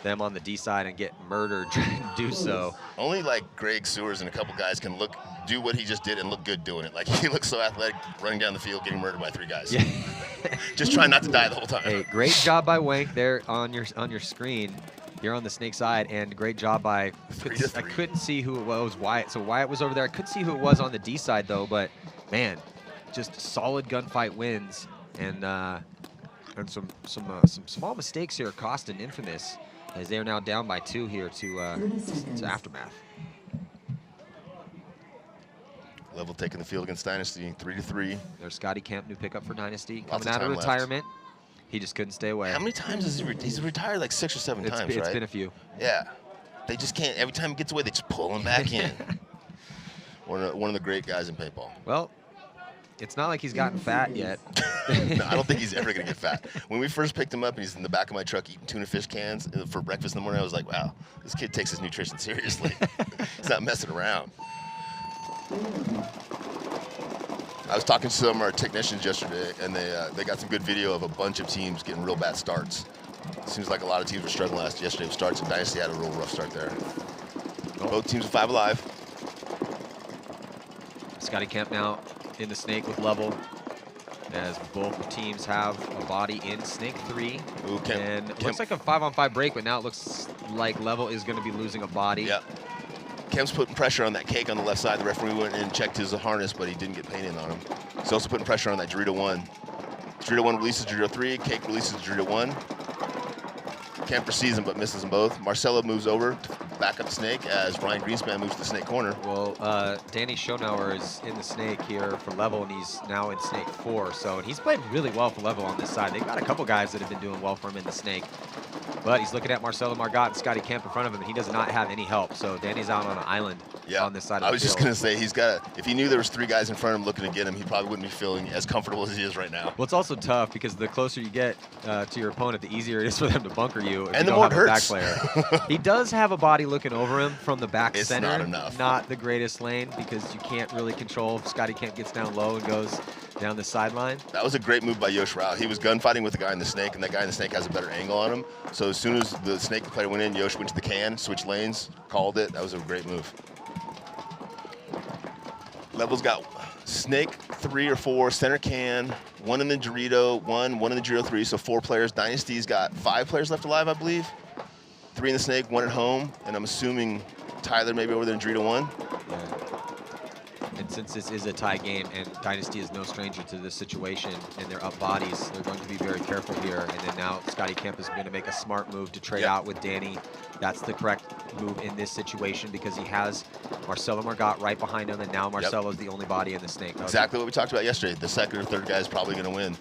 them on the D side and get murdered trying to do so. Only like Greg Sewers and a couple guys can do what he just did and look good doing it. Like, he looks so athletic running down the field getting murdered by 3 guys. Yeah. Just trying not to die the whole time. Hey, great job by Wank there on your screen. Here on the snake side, and great job by, I couldn't see who it was, Wyatt. So Wyatt was over there. I couldn't see who it was on the D side though, but man, just solid gunfight wins, and some small mistakes here costing Infamous, as they are now down by 2 here to Aftermath. Level taking the field against Dynasty, 3-3. There's Scotty Kemp, new pickup for Dynasty, coming out of retirement. He just couldn't stay away. How many times has he's retired? Like 6 or 7 times, right? It's been a few. Yeah. They just can't. Every time he gets away, they just pull him back in. One of the great guys in paintball. Well, it's not like he's gotten fat yet. No, I don't think he's ever going to get fat. When we first picked him up, and he's in the back of my truck eating tuna fish cans for breakfast in the morning, I was like, wow, this kid takes his nutrition seriously. He's not messing around. I was talking to some of our technicians yesterday, and they got some good video of a bunch of teams getting real bad starts. Seems like a lot of teams were struggling yesterday with starts, and Dynasty had a real rough start there. Both teams are 5 alive. Scotty Kemp now in the snake with Level, as both teams have a body in snake 3. Ooh, and it looks like a 5-on-5 break, but now it looks like Level is going to be losing a body. Yep. Kemp's putting pressure on that cake on the left side. The referee went in and checked his harness, but he didn't get painted on him. He's also putting pressure on that Dorito 1. Dorito 1 releases Dorito 3. Cake releases Dorito 1. Kemp receives him but misses them both. Marcelo moves over to back up the snake as Ryan Greenspan moves to the snake corner. Well, Danny Schonauer is in the snake here for Level, and he's now in snake 4. So, and he's played really well for Level on this side. They've got a couple guys that have been doing well for him in the snake. But he's looking at Marcelo Margot and Scotty Kemp in front of him, and he does not have any help. So Danny's out on an island on this side of the field. I was just going to say, he's got if he knew there was 3 guys in front of him looking to get him, he probably wouldn't be feeling as comfortable as he is right now. Well, it's also tough because the closer you get to your opponent, the easier it is for them to bunker you. And the more it hurts. Back player. He does have a body looking over him from the back center. It's not enough. Not the greatest lane because you can't really control if Scotty Kemp gets down low and goes down the sideline. That was a great move by Yosh Rao. He was gunfighting with the guy in the snake, and that guy in the snake has a better angle on him. So as soon as the snake player went in, Yosh went to the can, switched lanes, called it. That was a great move. Level's got snake 3 or 4, center can, 1 in the Dorito, 1 in the Dorito 3, so 4 players. Dynasty's got 5 players left alive, I believe. 3 in the snake, 1 at home, and I'm assuming Tyler maybe over there in Dorito 1. Yeah. And since this is a tie game and Dynasty is no stranger to this situation and they're up bodies, they're going to be very careful here. And then now Scotty Kemp is going to make a smart move to trade out with Danny. That's the correct move in this situation because he has Marcelo Margot right behind him, and now Marcelo's the only body in the snake. Exactly what we talked about yesterday. The second or third guy is probably going to win.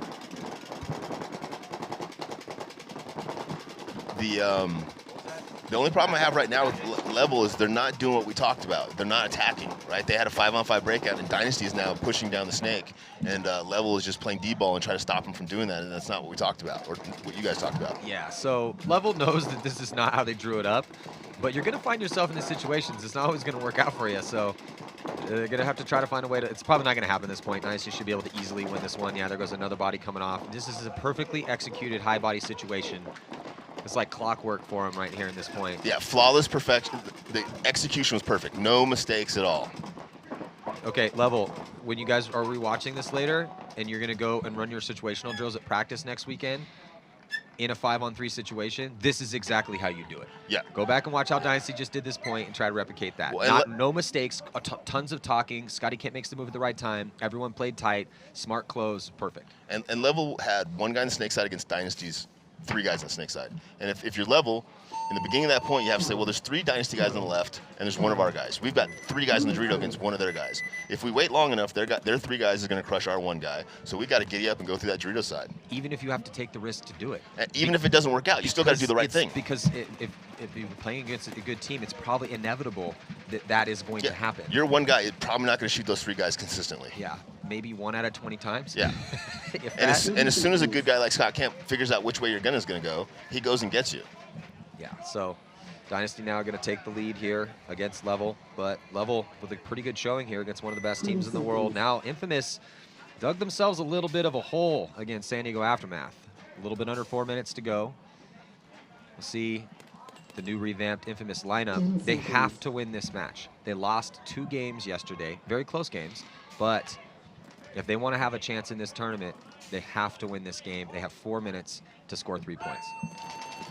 The only problem I have right now with Level is they're not doing what we talked about. They're not attacking, right? They had a 5-on-5 breakout, and Dynasty is now pushing down the snake, and Level is just playing D-ball and trying to stop him from doing that, and that's not what we talked about, or what you guys talked about. Yeah, so Level knows that this is not how they drew it up, but you're going to find yourself in these situations. It's not always going to work out for you, so they're going to have to try to find a way to. It's probably not going to happen at this point. Dynasty should be able to easily win this one. Yeah, there goes another body coming off. This is a perfectly executed high body situation. It's like clockwork for him right here in this point. Yeah, flawless perfection. The execution was perfect. No mistakes at all. Okay, Level, when you guys are rewatching this later and you're going to go and run your situational drills at practice next weekend in a 5-on-3 situation, this is exactly how you do it. Yeah. Go back and watch how Dynasty just did this point and try to replicate that. Well, no mistakes, tons of talking. Scotty Kemp makes the move at the right time. Everyone played tight, smart close, perfect. And Level had 1 guy on the snake side against Dynasty's 3 guys on the snake side. And if you're Level, in the beginning of that point, you have to say, well, there's 3 Dynasty guys on the left, and there's 1 of our guys. We've got 3 guys in the Dorito against 1 of their guys. If we wait long enough, their 3 guys is going to crush our 1 guy. So we got to giddy up and go through that Dorito side. Even if you have to take the risk to do it. And even if it doesn't work out, you still got to do the right thing. Because if you're playing against a good team, it's probably inevitable that that is going to happen. Your 1 guy is probably not going to shoot those 3 guys consistently. Yeah, maybe 1 out of 20 times. Yeah. and as soon as a good guy like Scott Kemp figures out which way your gun is going to go, he goes and gets you. Yeah, so Dynasty now going to take the lead here against Level, but Level with a pretty good showing here against one of the best teams in the world. Now, Infamous dug themselves a little bit of a hole against San Diego Aftermath. A little bit under 4 minutes to go. We'll see the new revamped Infamous lineup. They have to win this match. They lost 2 games yesterday, very close games, but if they want to have a chance in this tournament, they have to win this game. They have 4 minutes to score 3 points.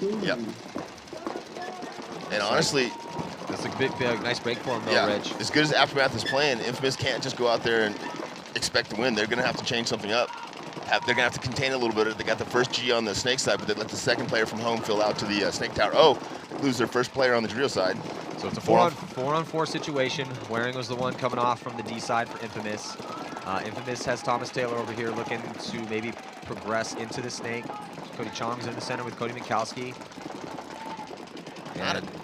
Yep. And honestly, that's a big, nice break for him, though, yeah, Rich. As good as Aftermath is playing, Infamous can't just go out there and expect to win. They're going to have to change something up. They're going to have to contain a little bit. They got the first G on the snake side, but they let the second player from home fill out to the snake tower. Oh, lose their first player on the Dorito side. So it's a 4-on-4 situation. Waring was the one coming off from the D side for Infamous. Infamous has Thomas Taylor over here looking to maybe progress into the snake. Cody Chong's in the center with Cody Mikowski.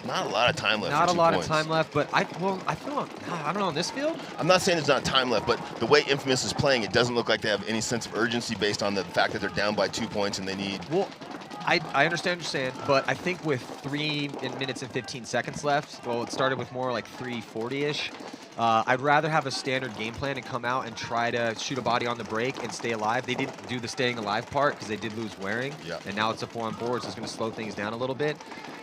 Not a lot of time left. Not a lot of time left, but I feel, I don't know, in this field? I'm not saying there's not time left, but the way Infamous is playing, it doesn't look like they have any sense of urgency based on the fact that they're down by 2 points and they need. Well, I understand what you're saying, but I think with 3 minutes and 15 seconds left, well, it started with more like 3:40-ish. I'd rather have a standard game plan and come out and try to shoot a body on the break and stay alive. They didn't do the staying alive part because they did lose Waring, and now it's a 4-on-4, so it's going to slow things down a little bit.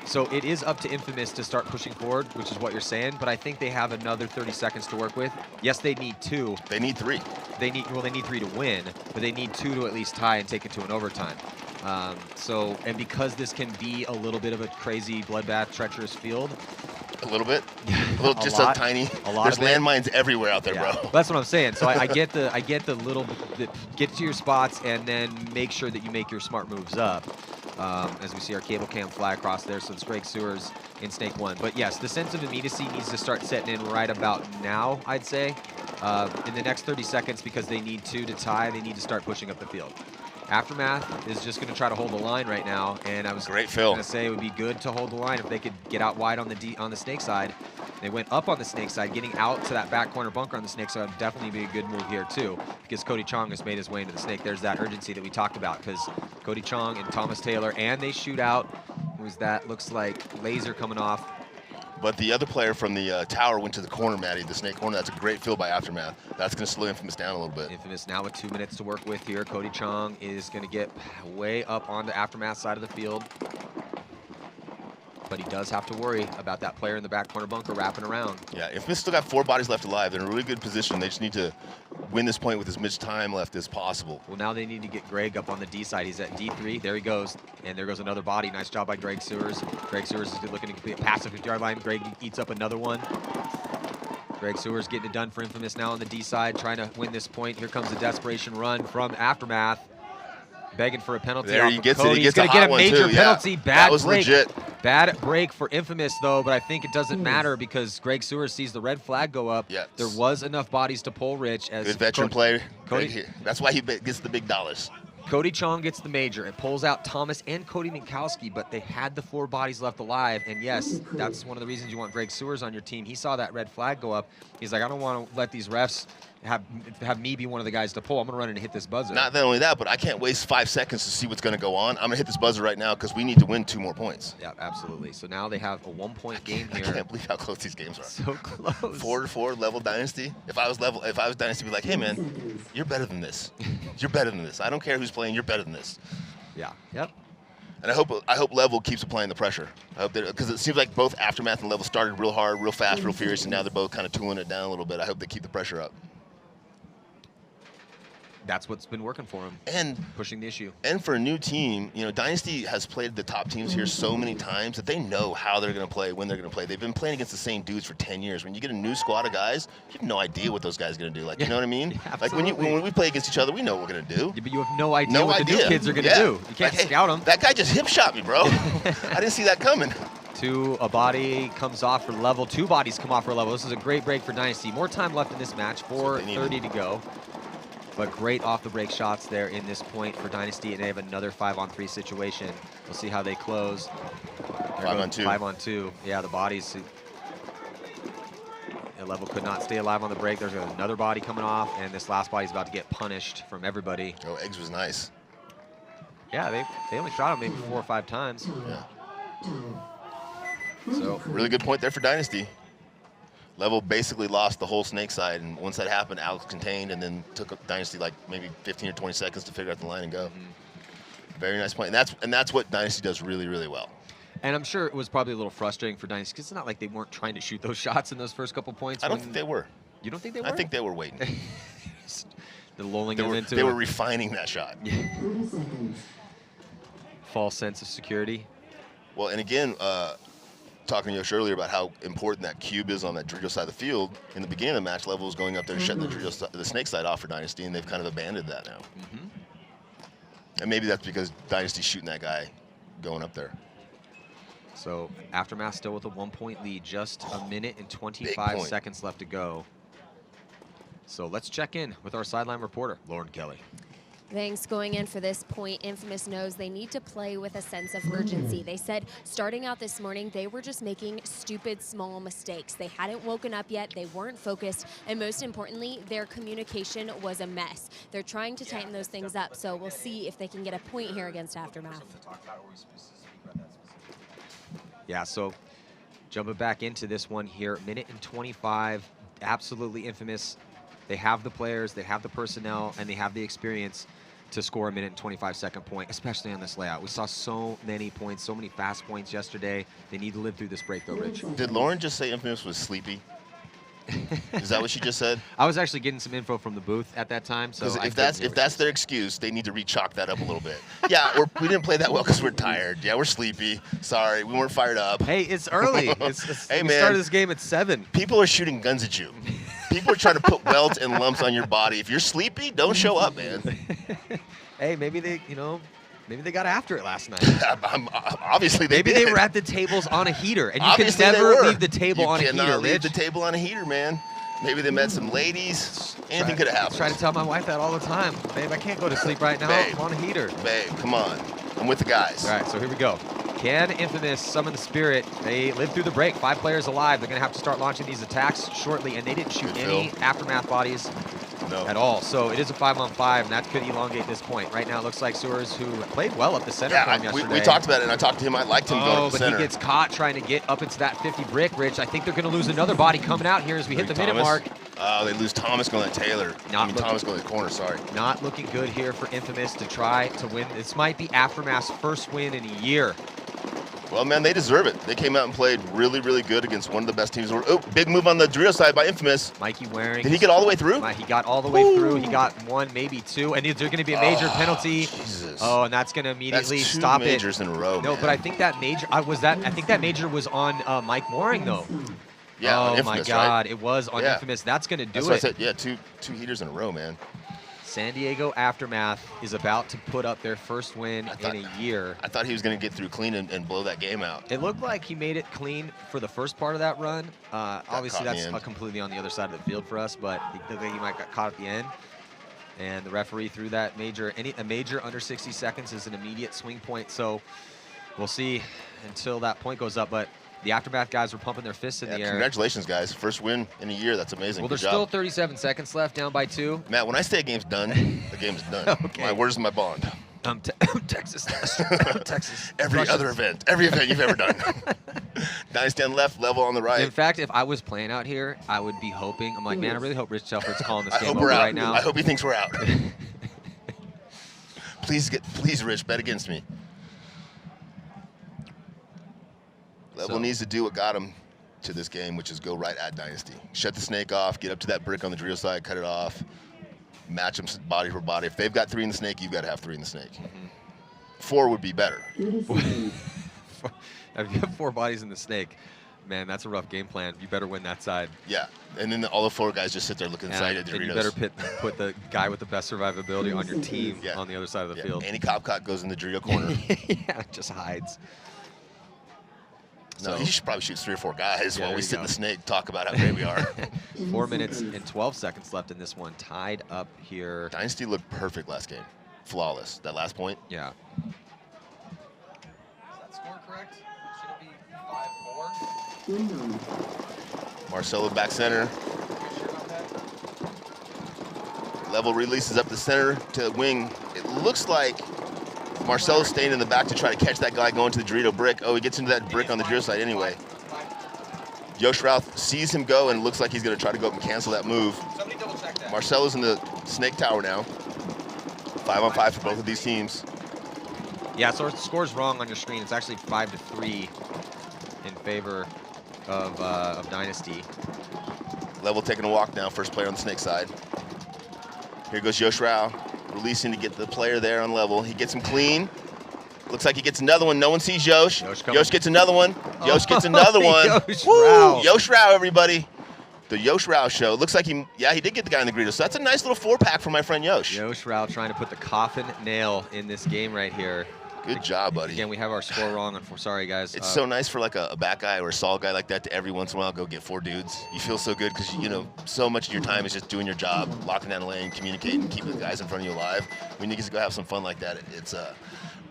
So it is up to Infamous to start pushing forward, which is what you're saying, but I think they have another 30 seconds to work with. Yes, they need 2. They need 3. They need 3 to win, but they need 2 to at least tie and take it to an overtime. And because this can be a little bit of a crazy, bloodbath, treacherous field, A little bit. Just lot, a tiny. a lot There's of it. landmines everywhere out there, Yeah, bro. that's what I'm saying. So I get the little get to your spots and then make sure that you make your smart moves up. As we see our cable cam fly across there, so it's Greg Sewers in Snake 1. But yes, the sense of immediacy needs to start setting in right about now, I'd say. In the next 30 seconds, because they need to tie, they need to start pushing up the field. Aftermath is just going to try to hold the line right now, and I was going to say it would be good to hold the line if they could get out wide on the Snake side. They went up on the Snake side, getting out to that back corner bunker on the Snake side would definitely be a good move here too, because Cody Chong has made his way into the Snake. There's that urgency that we talked about, because Cody Chong and Thomas Taylor, and they shoot out. Who's that? Looks like Laser coming off. But the other player from the tower went to the corner, Maddie, the Snake corner. That's a great fill by Aftermath. That's going to slow Infamous down a little bit. Infamous now with 2 minutes to work with here. Cody Chong is going to get way up on the Aftermath side of the field. But he does have to worry about that player in the back corner bunker wrapping around. Yeah, Infamous still got 4 bodies left alive. They're in a really good position. They just need to win this point with as much time left as possible. Well, now they need to get Greg up on the D side. He's at D3. There he goes. And there goes another body. Nice job by Greg Sewers. Greg Sewers is looking to complete a pass at the 50-yard line. Greg eats up another one. Greg Sewers getting it done for Infamous now on the D side, trying to win this point. Here comes a desperation run from Aftermath. Begging for a penalty. There he gets it. He gets going to get a major penalty. Yeah, Bad that was break. Legit. Bad break for Infamous, though, but I think it doesn't matter because Greg Sewers sees the red flag go up. Yes. There was enough bodies to pull Rich. As good veteran play. That's why he gets the big dollars. Cody Chong gets the major. It pulls out Thomas and Cody Minkowski, but they had the 4 bodies left alive. And yes, that's one of the reasons you want Greg Sewers on your team. He saw that red flag go up. He's like, I don't want to let these refs have me be one of the guys to pull. I'm going to run in and hit this buzzer. Not only that, but I can't waste 5 seconds to see what's going to go on. I'm going to hit this buzzer right now because we need to win 2 more points. Yeah, absolutely. So now they have a 1-point game here. I can't believe how close these games are. So close. 4-4 level Dynasty. If I was Dynasty, I'd be like, hey man, you're better than this. You're better than this. I don't care who's playing. You're better than this. Yeah. Yep. And I hope Level keeps applying the pressure. I hope that, because it seems like both Aftermath and Level started real hard, real fast, real furious, and now they're both kind of tooling it down a little bit. I hope they keep the pressure up. That's what's been working for them. And pushing the issue. And for a new team, you know, Dynasty has played the top teams here so many times that they know how they're going to play, when they're going to play. They've been playing against the same dudes for 10 years. When you get a new squad of guys, you have no idea what those guys are going to do. Like, you know what I mean? Yeah, like when we play against each other, we know what we're going to do. Yeah, but you have no idea what the new kids are going to do. You can't scout them. That guy just hip shot me, bro. I didn't see that coming. A body comes off for Level. 2 bodies come off for Level. This is a great break for Dynasty. More time left in this match. 4:30 to go. But great off-the-break shots there in this point for Dynasty, and they have another 5-on-3 situation. We'll see how they close. 5-on-2. 5-on-2. Yeah, the bodies. Level could not stay alive on the break. There's another body coming off, and this last body is about to get punished from everybody. Oh, Eggs was nice. Yeah, they only shot him maybe 4 or 5 times. Yeah. So really good point there for Dynasty. Level basically lost the whole Snake side, and once that happened, Alex contained and then took Dynasty like maybe 15 or 20 seconds to figure out the line and go. Very nice point, and that's what Dynasty does really, really well. And I'm sure it was probably a little frustrating for Dynasty because it's not like they weren't trying to shoot those shots in those first couple points. I don't think they were. You don't think they were? I think they were waiting. They're lulling them into They were refining that shot. False sense of security. Well, and again, talking to Yosh earlier about how important that cube is on that Dorito side of the field. In the beginning of the match, Level was going up there and shutting the Snake side off for Dynasty, and they've kind of abandoned that now. And maybe that's because Dynasty's shooting that guy going up there. So Aftermath still with a 1-point lead, just a minute and 25 seconds left to go. So let's check in with our sideline reporter, Lauren Kelly. Thanks. Going in for this point, Infamous knows they need to play with a sense of urgency. They said starting out this morning, they were just making stupid small mistakes. They hadn't woken up yet, they weren't focused, and most importantly, their communication was a mess. They're trying to tighten those things up, so we'll see if they can get a point here against Aftermath. Yeah, so jumping back into this one here, minute and 25, absolutely Infamous. They have the players, they have the personnel, and they have the experience to score a minute and 25-second point, especially on this layout. We saw so many points, so many fast points yesterday. They need to live through this break, though, Rich. Did Lauren just say Infamous was sleepy? Is that what she just said? I was actually getting some info from the booth at that time, so if that's their excuse, they need to re-chalk that up a little bit. Yeah, we didn't play that well because we're tired. Yeah, we're sleepy. Sorry, we weren't fired up. Hey, it's early. Hey, we man, started this game at 7. People are shooting guns at you. People are trying to put welts and lumps on your body. If you're sleepy, don't show up, man. Hey, maybe they, maybe they got after it last night. Obviously, they maybe did. they were at the tables on a heater, and you Obviously can never they were. leave the table on a heater, You cannot leave Rich. the table on a heater, man. Maybe they met some ladies. Anything could have happened. I try to tell my wife that all the time. Babe, I can't go to sleep right now. Babe. I'm on a heater. Babe, come on. I'm with the guys. All right, so here we go. Can Infamous summon the spirit? They lived through the break. 5 players alive. They're going to have to start launching these attacks shortly, and they didn't shoot any aftermath bodies at all. So it is a 5-on-5, and that could elongate this point. Right now, it looks like Sewers, who played well up the center from yesterday. We talked about it, and I talked to him. I liked him going up the center. But he gets caught trying to get up into that 50 brick, Rich. I think they're going to lose another body coming out here as we hit the minute mark. Oh, they lose Thomas going to Taylor. Thomas going to the corner, sorry. Not looking good here for Infamous to try to win. This might be Aftermath's first win in a year. Well, man, they deserve it. They came out and played really, really good against one of the best teams. Oh, big move on the Dorito side by Infamous. Mikey Waring. Did he get all the way through? He got all the way through. He got 1, maybe 2. And there's going to be a major penalty. Jesus. Oh, and that's going to immediately stop it. That's 2 majors in a row, No, man. but I think that major I think that major was on Mike Waring, though. Yeah, on Infamous, my God, right? it was on Infamous. That's going to do That's it. what I said. Yeah, two heaters in a row, man. San Diego Aftermath is about to put up their first win in a year. I thought he was going to get through clean and blow that game out. It looked like he made it clean for the first part of that run. Obviously, that's completely on the other side of the field for us, but he looked like he might got caught at the end. And the referee threw that major. A major under 60 seconds is an immediate swing point, so we'll see until that point goes up. But the Aftermath guys were pumping their fists in the air. Congratulations, guys. First win in a year. That's amazing. Well, there's still 37 seconds left, down by 2. Matt, when I say a game's done, the game's done. Okay. Where's my bond? Texas. Texas. Every other event. Every event you've ever done. Dynasty and left, level on the right. In fact, if I was playing out here, I would be hoping. I'm like, man, I really hope Rich Telford's calling this I game hope over we're out. right now. I hope he thinks we're out. Please, Rich, bet against me. Level needs to do what got him to this game, which is go right at Dynasty. Shut the snake off, get up to that brick on the drill side, cut it off, match them body for body. If they've got 3 in the snake, you've got to have 3 in the snake. 4 would be better. If you have 4 bodies in the snake, man, that's a rough game plan. You better win that side. Yeah, and then all the 4 guys just sit there looking inside at Doritos. And you better put the guy with the best survivability on your team on the other side of the field. Any cop goes in the Dorito corner. Yeah, just hides. No, he should probably shoot 3 or 4 guys while we sit in the snake, talk about how great we are. 4 minutes and 12 seconds left in this one, tied up here. Dynasty looked perfect last game. Flawless. That last point. Yeah. Is that score correct? Should it be 5-4? Marcelo back center. Level releases up the center to wing. It looks like Marcelo's staying in the back to try to catch that guy going to the Dorito brick. Oh, he gets into that brick on the drill side anyway. Yosh Routh sees him go and looks like he's going to try to go up and cancel that move. Somebody double check that. Marcelo's in the snake tower now. 5-on-5 for both of these teams. Yeah, so the score's wrong on your screen. It's actually 5-3 in favor of Dynasty. Level taking a walk now, first player on the snake side. Here goes Yosh Rao, releasing to get the player there on level. He gets him clean. Looks like he gets another one. No one sees Yosh. Yosh gets another one. Yosh gets another one. Yosh Rao. Yosh Rao, everybody. The Yosh Rao show. Looks like he did get the guy in the Greedo. So that's a nice little 4-pack for my friend Yosh. Yosh Rao trying to put the coffin nail in this game right here. Good job, buddy. Again, we have our score wrong. Sorry, guys. It's so nice for like a back guy or a solid guy like that to every once in a while go get 4 dudes. You feel so good because, you know, so much of your time is just doing your job, locking down the lane, communicating, keeping the guys in front of you alive. When you get to go have some fun like that, it's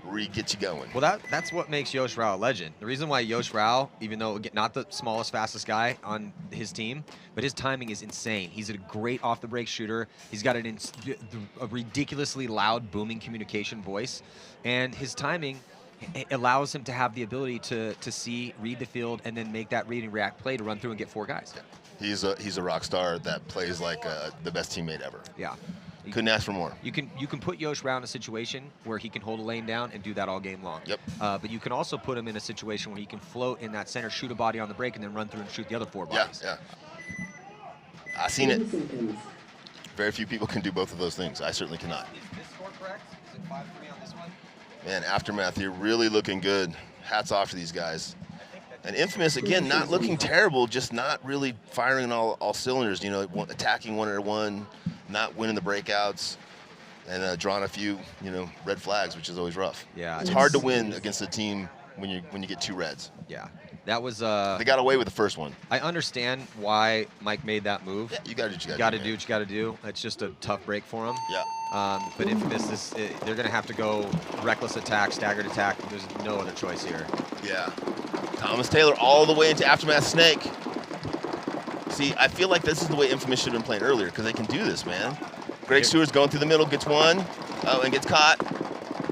really gets you going. Well, that's what makes Yosh Rao a legend. The reason why Yosh Rao, even though not the smallest, fastest guy on his team, but his timing is insane. He's a great off-the-break shooter. He's got a ridiculously loud, booming communication voice, and his timing allows him to have the ability to read the field, and then make that read and react play to run through and get 4 guys. Yeah. He's a rock star that plays like the best teammate ever. Yeah. Couldn't ask for more. You can put Yosh Rao in a situation where he can hold a lane down and do that all game long. Yep. But you can also put him in a situation where he can float in that center, shoot a body on the break, and then run through and shoot the other 4 bodies. Yeah. I've seen it. Very few people can do both of those things. I certainly cannot. Is this score correct? Is it 5-3 on this one? Man, Aftermath here really looking good. Hats off to these guys. And Infamous, again, not looking terrible, just not really firing on all cylinders, you know, attacking one at one, not winning the breakouts, and drawing a few, you know, red flags, which is always rough. Yeah. It's hard to win against a team when you get 2 reds. Yeah. That was they got away with the first one. I understand why Mike made that move. Yeah, you got to do what you got to do what you got to do. It's just a tough break for him. Yeah. But Infamous, they're going to have to go reckless attack, staggered attack. There's no other choice here. Yeah. Thomas Taylor all the way into Aftermath Snake. See, I feel like this is the way Infamous should have been playing earlier, because they can do this, man. Greg Stewart's going through the middle, gets one, and gets caught.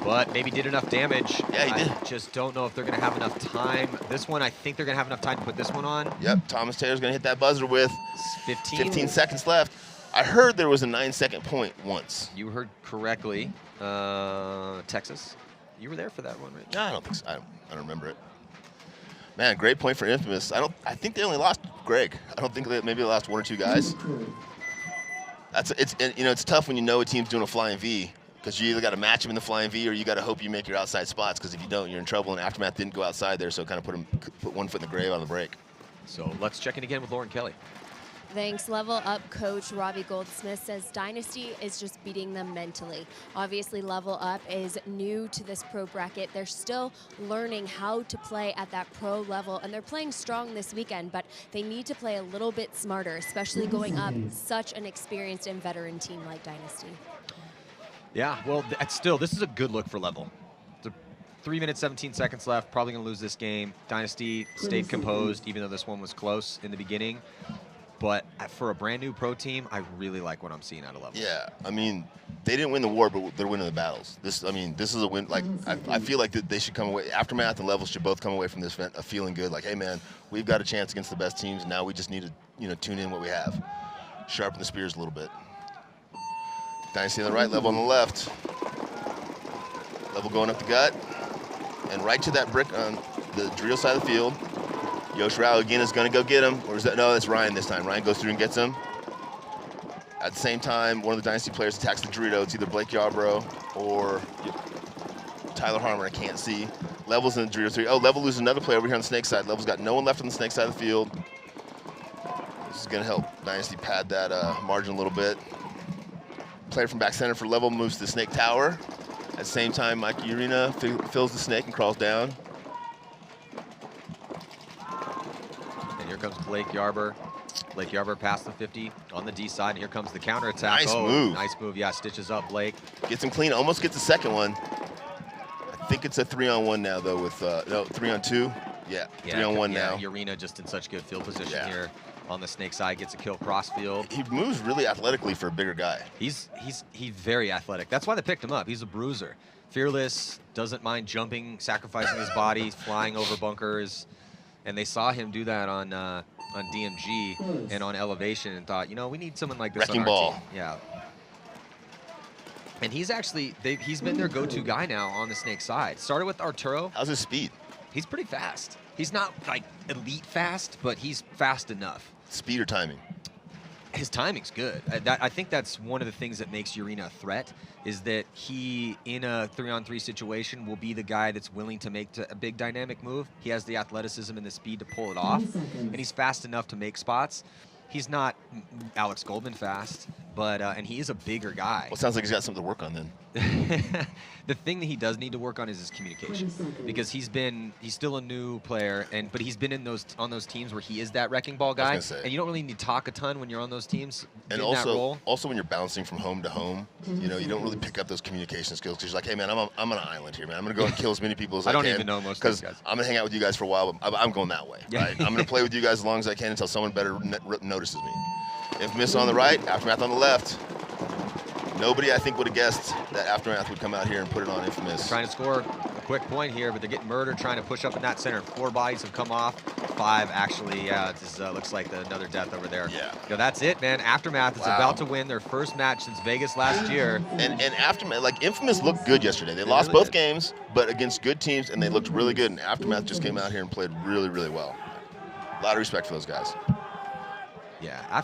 But maybe did enough damage. Yeah, he did. I just don't know if they're going to have enough time. This one, I think they're going to have enough time to put this one on. Yep, Thomas Taylor's going to hit that buzzer with 15 seconds left. I heard there was a 9-second point once. You heard correctly. Texas. You were there for that one, right? No, I don't think so. I don't remember it. Man, great point for Infamous. I think they only lost Greg. I don't think maybe they lost 1 or 2 guys. It's tough when you know a team's doing a flying V, because you either got to match them in the flying V or you got to hope you make your outside spots, because if you don't, you're in trouble. And Aftermath didn't go outside there, so kind of put one foot in the grave on the break. So let's check in again with Lauren Kelly. Thanks. Level Up coach Robbie Goldsmith says Dynasty is just beating them mentally. Obviously, Level Up is new to this pro bracket. They're still learning how to play at that pro level, and they're playing strong this weekend, but they need to play a little bit smarter, especially going up such an experienced and veteran team like Dynasty. Yeah, well, this is a good look for Level. 3 minutes, 17 seconds left, probably going to lose this game. Dynasty stayed composed, even though this one was close in the beginning. But for a brand new pro team, I really like what I'm seeing out of Level. Yeah, I mean, they didn't win the war, but they're winning the battles. This is a win. Like, I feel like they should come away. Aftermath and Level should both come away from this event feeling good. Like, hey man, we've got a chance against the best teams. And now we just need to, tune in what we have, sharpen the spears a little bit. Dynasty on the right, Level on the left. Level going up the gut, and right to that brick on the drill side of the field. Yosh Rao again is going to go get him. Or is that? No, that's Ryan this time. Ryan goes through and gets him. At the same time, one of the Dynasty players attacks the Dorito. It's either Blake Yarbrough or Tyler Harmer. I can't see. Level's in the Dorito 3. Oh, Level loses another player over here on the Snake side. Level's got no one left on the Snake side of the field. This is going to help Dynasty pad that margin a little bit. Player from back center for Level moves to the Snake Tower. At the same time, Mike Urena fills the Snake and crawls down. Here comes Blake Yarbrough. Blake Yarbrough past the 50 on the D side. And here comes the counter attack. Nice move. Nice move. Yeah, stitches up Blake. Gets him clean. Almost gets the second one. I think it's a 3-on-1 now, though, with no 3-on-2. Yeah, 3-on-1 now. Urena just in such good field position here on the Snake side. Gets a kill cross field. He moves really athletically for a bigger guy. He's very athletic. That's why they picked him up. He's a bruiser. Fearless, doesn't mind jumping, sacrificing his body, flying over bunkers. And they saw him do that on DMG and on Elevation and thought, we need someone like this Wrecking on our ball. team. Yeah. And he's actually, he's been their go-to guy now on the Snake side. Started with Arturo. How's his speed? He's pretty fast. He's not like elite fast, but he's fast enough. Speed or timing? His timing's good. I think that's one of the things that makes Urena a threat, is that he, in a 3-on-3 situation, will be the guy that's willing to make a big dynamic move. He has the athleticism and the speed to pull it off, and he's fast enough to make spots. He's not Alex Goldman fast, but and he is a bigger guy. Well, it sounds like he's got something to work on then. The thing that he does need to work on is his communication, because he's still a new player, but he's been on those teams where he is that wrecking ball guy, and you don't really need to talk a ton when you're on those teams. And also when you're bouncing from home to home, you don't really pick up those communication skills, because you're like, hey man, I'm on an island here, man. I'm gonna go and kill as many people as I can. I don't even know most of these guys. I'm gonna hang out with you guys for a while, but I'm going that way. Right? I'm gonna play with you guys as long as I can until someone better notices me. Infamous on the right, Aftermath on the left. Nobody, I think, would have guessed that Aftermath would come out here and put it on Infamous. Trying to score a quick point here, but they're getting murdered, trying to push up in that center. 4 bodies have come off. 5, actually. Yeah, this looks like another death over there. Yeah. That's it, man. Aftermath is about to win their first match since Vegas last year. And Aftermath, like, Infamous looked good yesterday. They lost both games, but against good teams, and they looked really good. And Aftermath just came out here and played really, really well. A lot of respect for those guys. Yeah.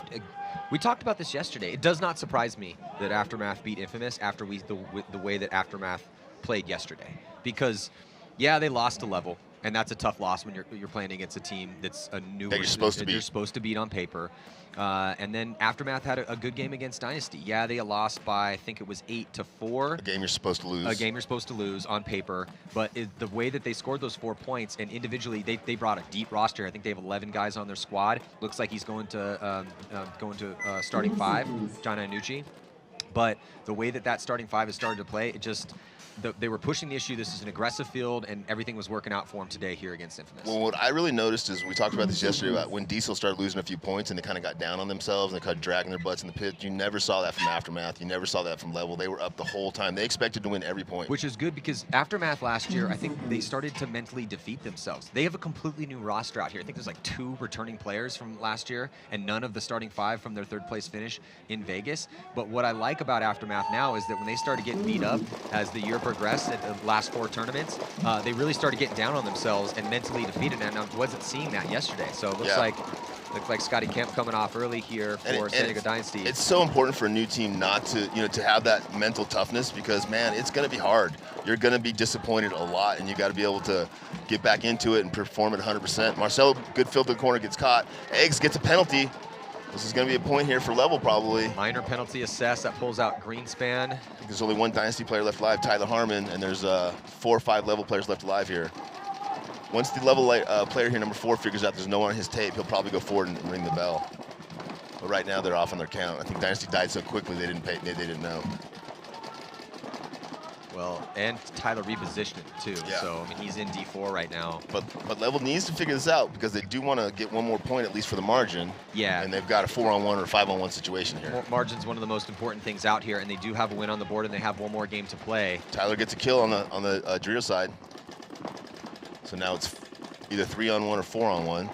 We talked about this yesterday. It does not surprise me that Aftermath beat Infamous after the way that Aftermath played yesterday. Because, yeah, they lost a level, and that's a tough loss when you're playing against a team that's a newer. That you're supposed to beat. You're supposed to beat on paper. And then Aftermath had a good game against Dynasty. Yeah, they lost by, I think it was 8-4. A game you're supposed to lose. A game you're supposed to lose on paper. But the way that they scored those 4 points, and individually they brought a deep roster. I think they have 11 guys on their squad. Looks like he's going to starting 5, John Iannucci. But the way that starting 5 has started to play, it just... They were pushing the issue. This is an aggressive field, and everything was working out for him today here against Infamous. Well, what I really noticed is, we talked about this yesterday, about when Diesel started losing a few points and they kind of got down on themselves and they kind of dragging their butts in the pit. You never saw that from Aftermath. You never saw that from Level. They were up the whole time. They expected to win every point. Which is good, because Aftermath last year, I think they started to mentally defeat themselves. They have a completely new roster out here. I think there's like 2 returning players from last year and none of the starting 5 from their 3rd place finish in Vegas. But what I like about Aftermath now is that when they started getting beat up as the year progressed at the last 4 tournaments, they really started getting down on themselves and mentally defeated, and I wasn't seeing that yesterday. So it looks like Scotty Kemp coming off early here for San Diego Dynasty. It's so important for a new team not to, to have that mental toughness, because, man, it's going to be hard. You're going to be disappointed a lot, and you got to be able to get back into it and perform at 100%. Marcelo, good field to the corner, gets caught. Eggs gets a penalty. This is going to be a point here for Level, probably. Minor penalty assessed. That pulls out Greenspan. I think there's only 1 Dynasty player left alive, Tyler Harmon, and there's 4 or 5 Level players left alive here. Once the Level player here, number 4, figures out there's no one on his tape, he'll probably go forward and ring the bell. But right now, they're off on their count. I think Dynasty died so quickly they didn't know. Well, and Tyler repositioned it too. Yeah. So I mean, he's in D4 right now. But Level needs to figure this out, because they do want to get 1 more point at least for the margin. Yeah. And they've got a 4-on-1 or a 5-on-1 situation here. Margin's one of the most important things out here, and they do have a win on the board, and they have 1 more game to play. Tyler gets a kill on the Dorito side. So now it's either 3-on-1 or 4-on-1.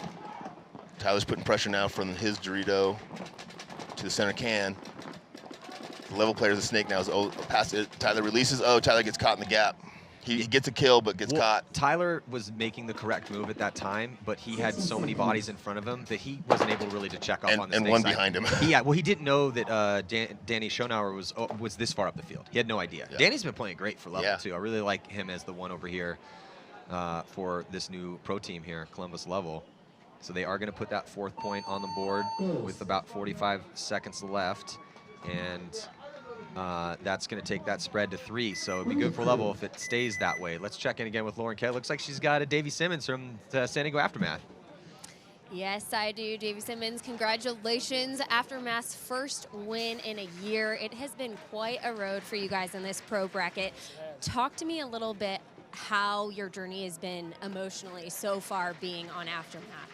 Tyler's putting pressure now from his Dorito to the center can. The Level player's a snake now. Past it. Tyler releases. Oh, Tyler gets caught in the gap. He gets a kill, but gets caught. Tyler was making the correct move at that time, but he had so many bodies in front of him that he wasn't able really to check off on the and snake one side. behind him. Well, he didn't know that Danny Schonauer was this far up the field. He had no idea. Yeah. Danny's been playing great for Level too. I really like him as the one over here for this new pro team here, Columbus Level. So they are going to put that 4th point on the board with about 45 seconds left, and that's going to take that spread to 3. So it'd be good for Level if it stays that way. Let's check in again with Lauren Kelly. Looks like she's got a Davey Simmons from the San Diego Aftermath. Yes, I do. Davey Simmons, congratulations. Aftermath's first win in a year. It has been quite a road for you guys in this pro bracket. Talk to me a little bit how your journey has been emotionally so far being on Aftermath.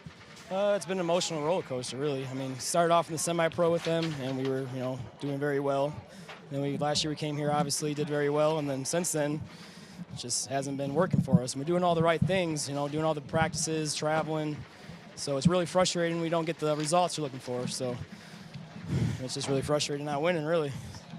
It's been an emotional roller coaster, really. I mean, started off in the semi-pro with them, and we were, doing very well. And then last year we came here, obviously did very well, and then since then, it just hasn't been working for us. And we're doing all the right things, doing all the practices, traveling. So it's really frustrating we don't get the results you're looking for. So it's just really frustrating not winning, really.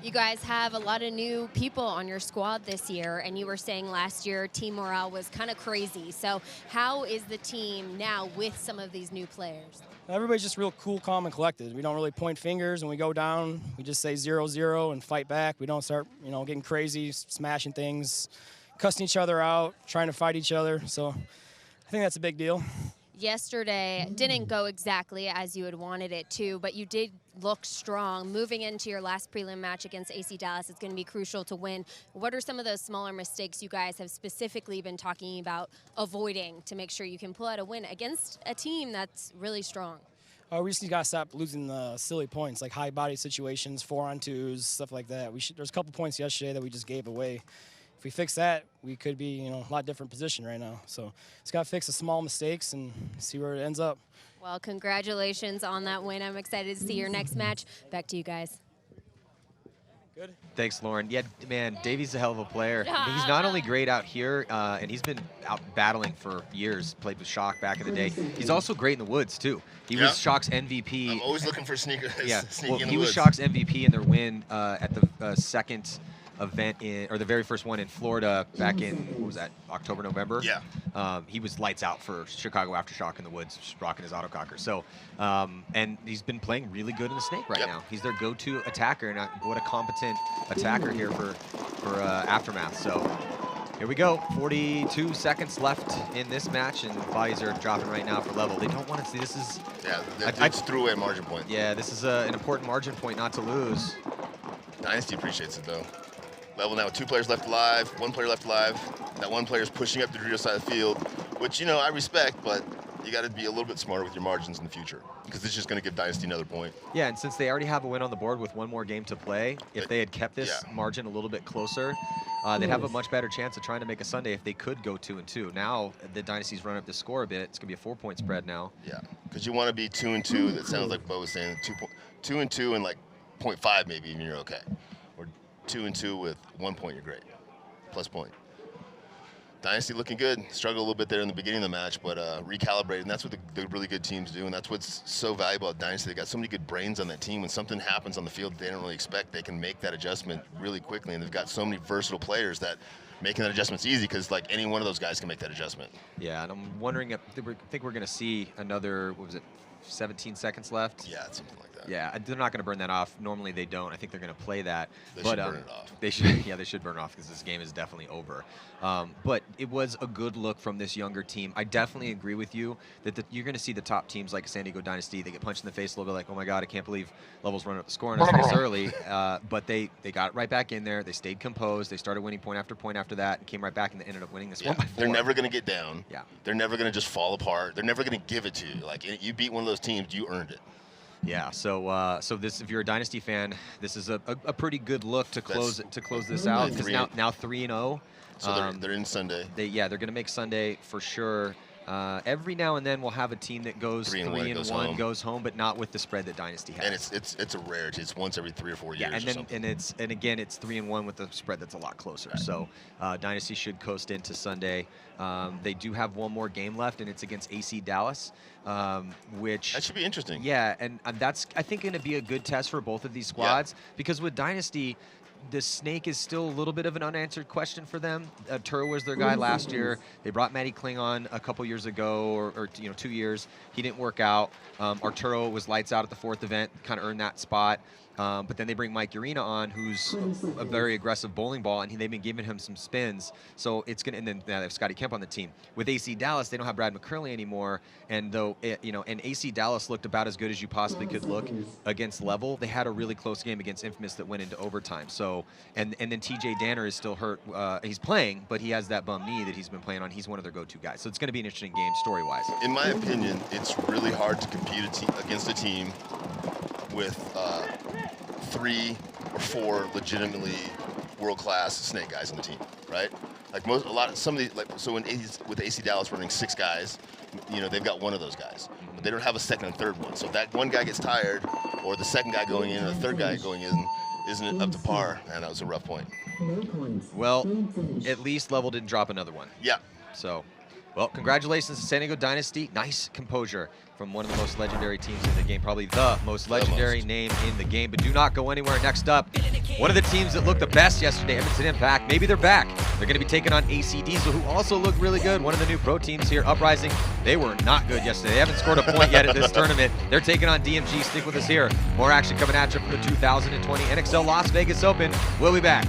You guys have a lot of new people on your squad this year, and you were saying last year team morale was kind of crazy. So how is the team now with some of these new players? Everybody's just real cool, calm, and collected. We don't really point fingers when we go down. We just say 0-0 and fight back. We don't start, getting crazy, smashing things, cussing each other out, trying to fight each other. So I think that's a big deal. Yesterday didn't go exactly as you had wanted it to, but you did look strong. Moving into your last prelim match against AC Dallas, it's going to be crucial to win. What are some of those smaller mistakes you guys have specifically been talking about avoiding to make sure you can pull out a win against a team that's really strong? We just got to stop losing the silly points, like high body situations, 4-on-2s, stuff like that. There's a couple points yesterday that we just gave away. If we fix that, we could be, a lot different position right now. So just got to fix the small mistakes and see where it ends up. Well, congratulations on that win. I'm excited to see your next match. Back to you guys. Good. Thanks, Lauren. Yeah, man, Davey's a hell of a player. I mean, he's not only great out here, and he's been out battling for years, played with Shock back in the day. He's also great in the woods, too. He was Shock's MVP. I'm always looking for sneakers. Yeah, Well, he was Shock's MVP in their win at the second event or the very first one in Florida back in, what was that, October, November? Yeah. He was lights out for Chicago Aftershock in the woods, just rocking his autococker. So, and he's been playing really good in the snake right now. He's their go-to attacker, and what a competent attacker here for Aftermath. So here we go. 42 seconds left in this match, and bodies are dropping right now for Level. They don't want to see this is. Yeah, they just threw away a margin point. Yeah, this is an important margin point not to lose. Dynasty appreciates it though. Level now with 2 players left alive, 1 player left alive. That 1 player is pushing up the Dorito side of the field, which, you know, I respect, but you got to be a little bit smarter with your margins in the future, because it's just going to give Dynasty another point. Yeah, and since they already have a win on the board with 1 more game to play, if they had kept this margin a little bit closer, they'd have a much better chance of trying to make a Sunday if they could go 2-2. Now the Dynasty's run up the score a bit. It's going to be a 4-point spread now. Yeah, because you want to be 2-2. That sounds like Bo was saying 2-2 and like 0.5 maybe, and you're okay. Or 2-2 with 1 point, you're great. Plus point. Dynasty looking good. Struggled a little bit there in the beginning of the match, but recalibrated, and that's what the really good teams do, and that's what's so valuable at Dynasty. They got so many good brains on that team. When something happens on the field they don't really expect, they can make that adjustment really quickly, and they've got so many versatile players that making that adjustment's easy, because like any one of those guys can make that adjustment. Yeah, and I'm wondering if I think we're going to see another, what was it, 17 seconds left? Yeah, something like that. Yeah, they're not going to burn that off. Normally they don't. I think they're going to play that. They should burn it off. They should, yeah, they should burn it off, because this game is definitely over. But it was a good look from this younger team. I definitely agree with you that you're going to see the top teams like San Diego Dynasty. They get punched in the face a little bit, like, oh my God, I can't believe Level's running up the score on us this early. But they got it right back in there. They stayed composed. They started winning point after that, and came right back, and they ended up winning this 1 by 4. They're never going to get down. Yeah. They're never going to just fall apart. They're never going to give it to you. Like, you beat one of those teams, you earned it. Yeah, so this, if you're a Dynasty fan, this is a pretty good look to close this out, because now 3-0. So they're in Sunday. They're going to make Sunday for sure. Every now and then we'll have a team that goes 3-1, goes home, but not with the spread that Dynasty has. And it's a rarity. It's once every 3 or 4 years. Yeah, and again it's 3-1 with the spread that's a lot closer. Right. So Dynasty should coast into Sunday. They do have 1 more game left, and it's against AC Dallas, which that should be interesting. Yeah, and that's, I think, going to be a good test for both of these squads, because with Dynasty, the snake is still a little bit of an unanswered question for them. Turo was their guy last year. They brought Matty Kling on a couple years ago, or 2 years. He didn't work out. Arturo was lights out at the 4th event, kind of earned that spot. But then they bring Mike Urena on, who's a very aggressive bowling ball, and they've been giving him some spins. So it's gonna. And then they have Scotty Kemp on the team. With AC Dallas, they don't have Brad McCurley anymore, and though and AC Dallas looked about as good as you possibly could look against Level, they had a really close game against Infamous that went into overtime. So and then TJ Danner is still hurt. He's playing, but he has that bum knee that he's been playing on. He's one of their go-to guys. So it's going to be an interesting game story-wise. In my opinion, it's really hard to compete against a team with 3 or 4 legitimately world-class snake guys on the team, right? Like with AC Dallas running 6 guys, they've got 1 of those guys, but they don't have a second and third one. So if that 1 guy gets tired, or the second guy going in, or the third guy going in, isn't it up to par? Man, that was a rough point. Well, at least Level didn't drop another one. Yeah. So, well, congratulations to San Diego Dynasty. Nice composure from one of the most legendary teams in the game, probably the most legendary name in the game. But do not go anywhere. Next up, one of the teams that looked the best yesterday, Edmonton Impact. Maybe they're back. They're going to be taking on AC Diesel, who also looked really good. One of the new pro teams here, Uprising. They were not good yesterday. They haven't scored a point yet at this tournament. They're taking on DMG. Stick with us here. More action coming at you from the 2020 NXL Las Vegas Open. We'll be back.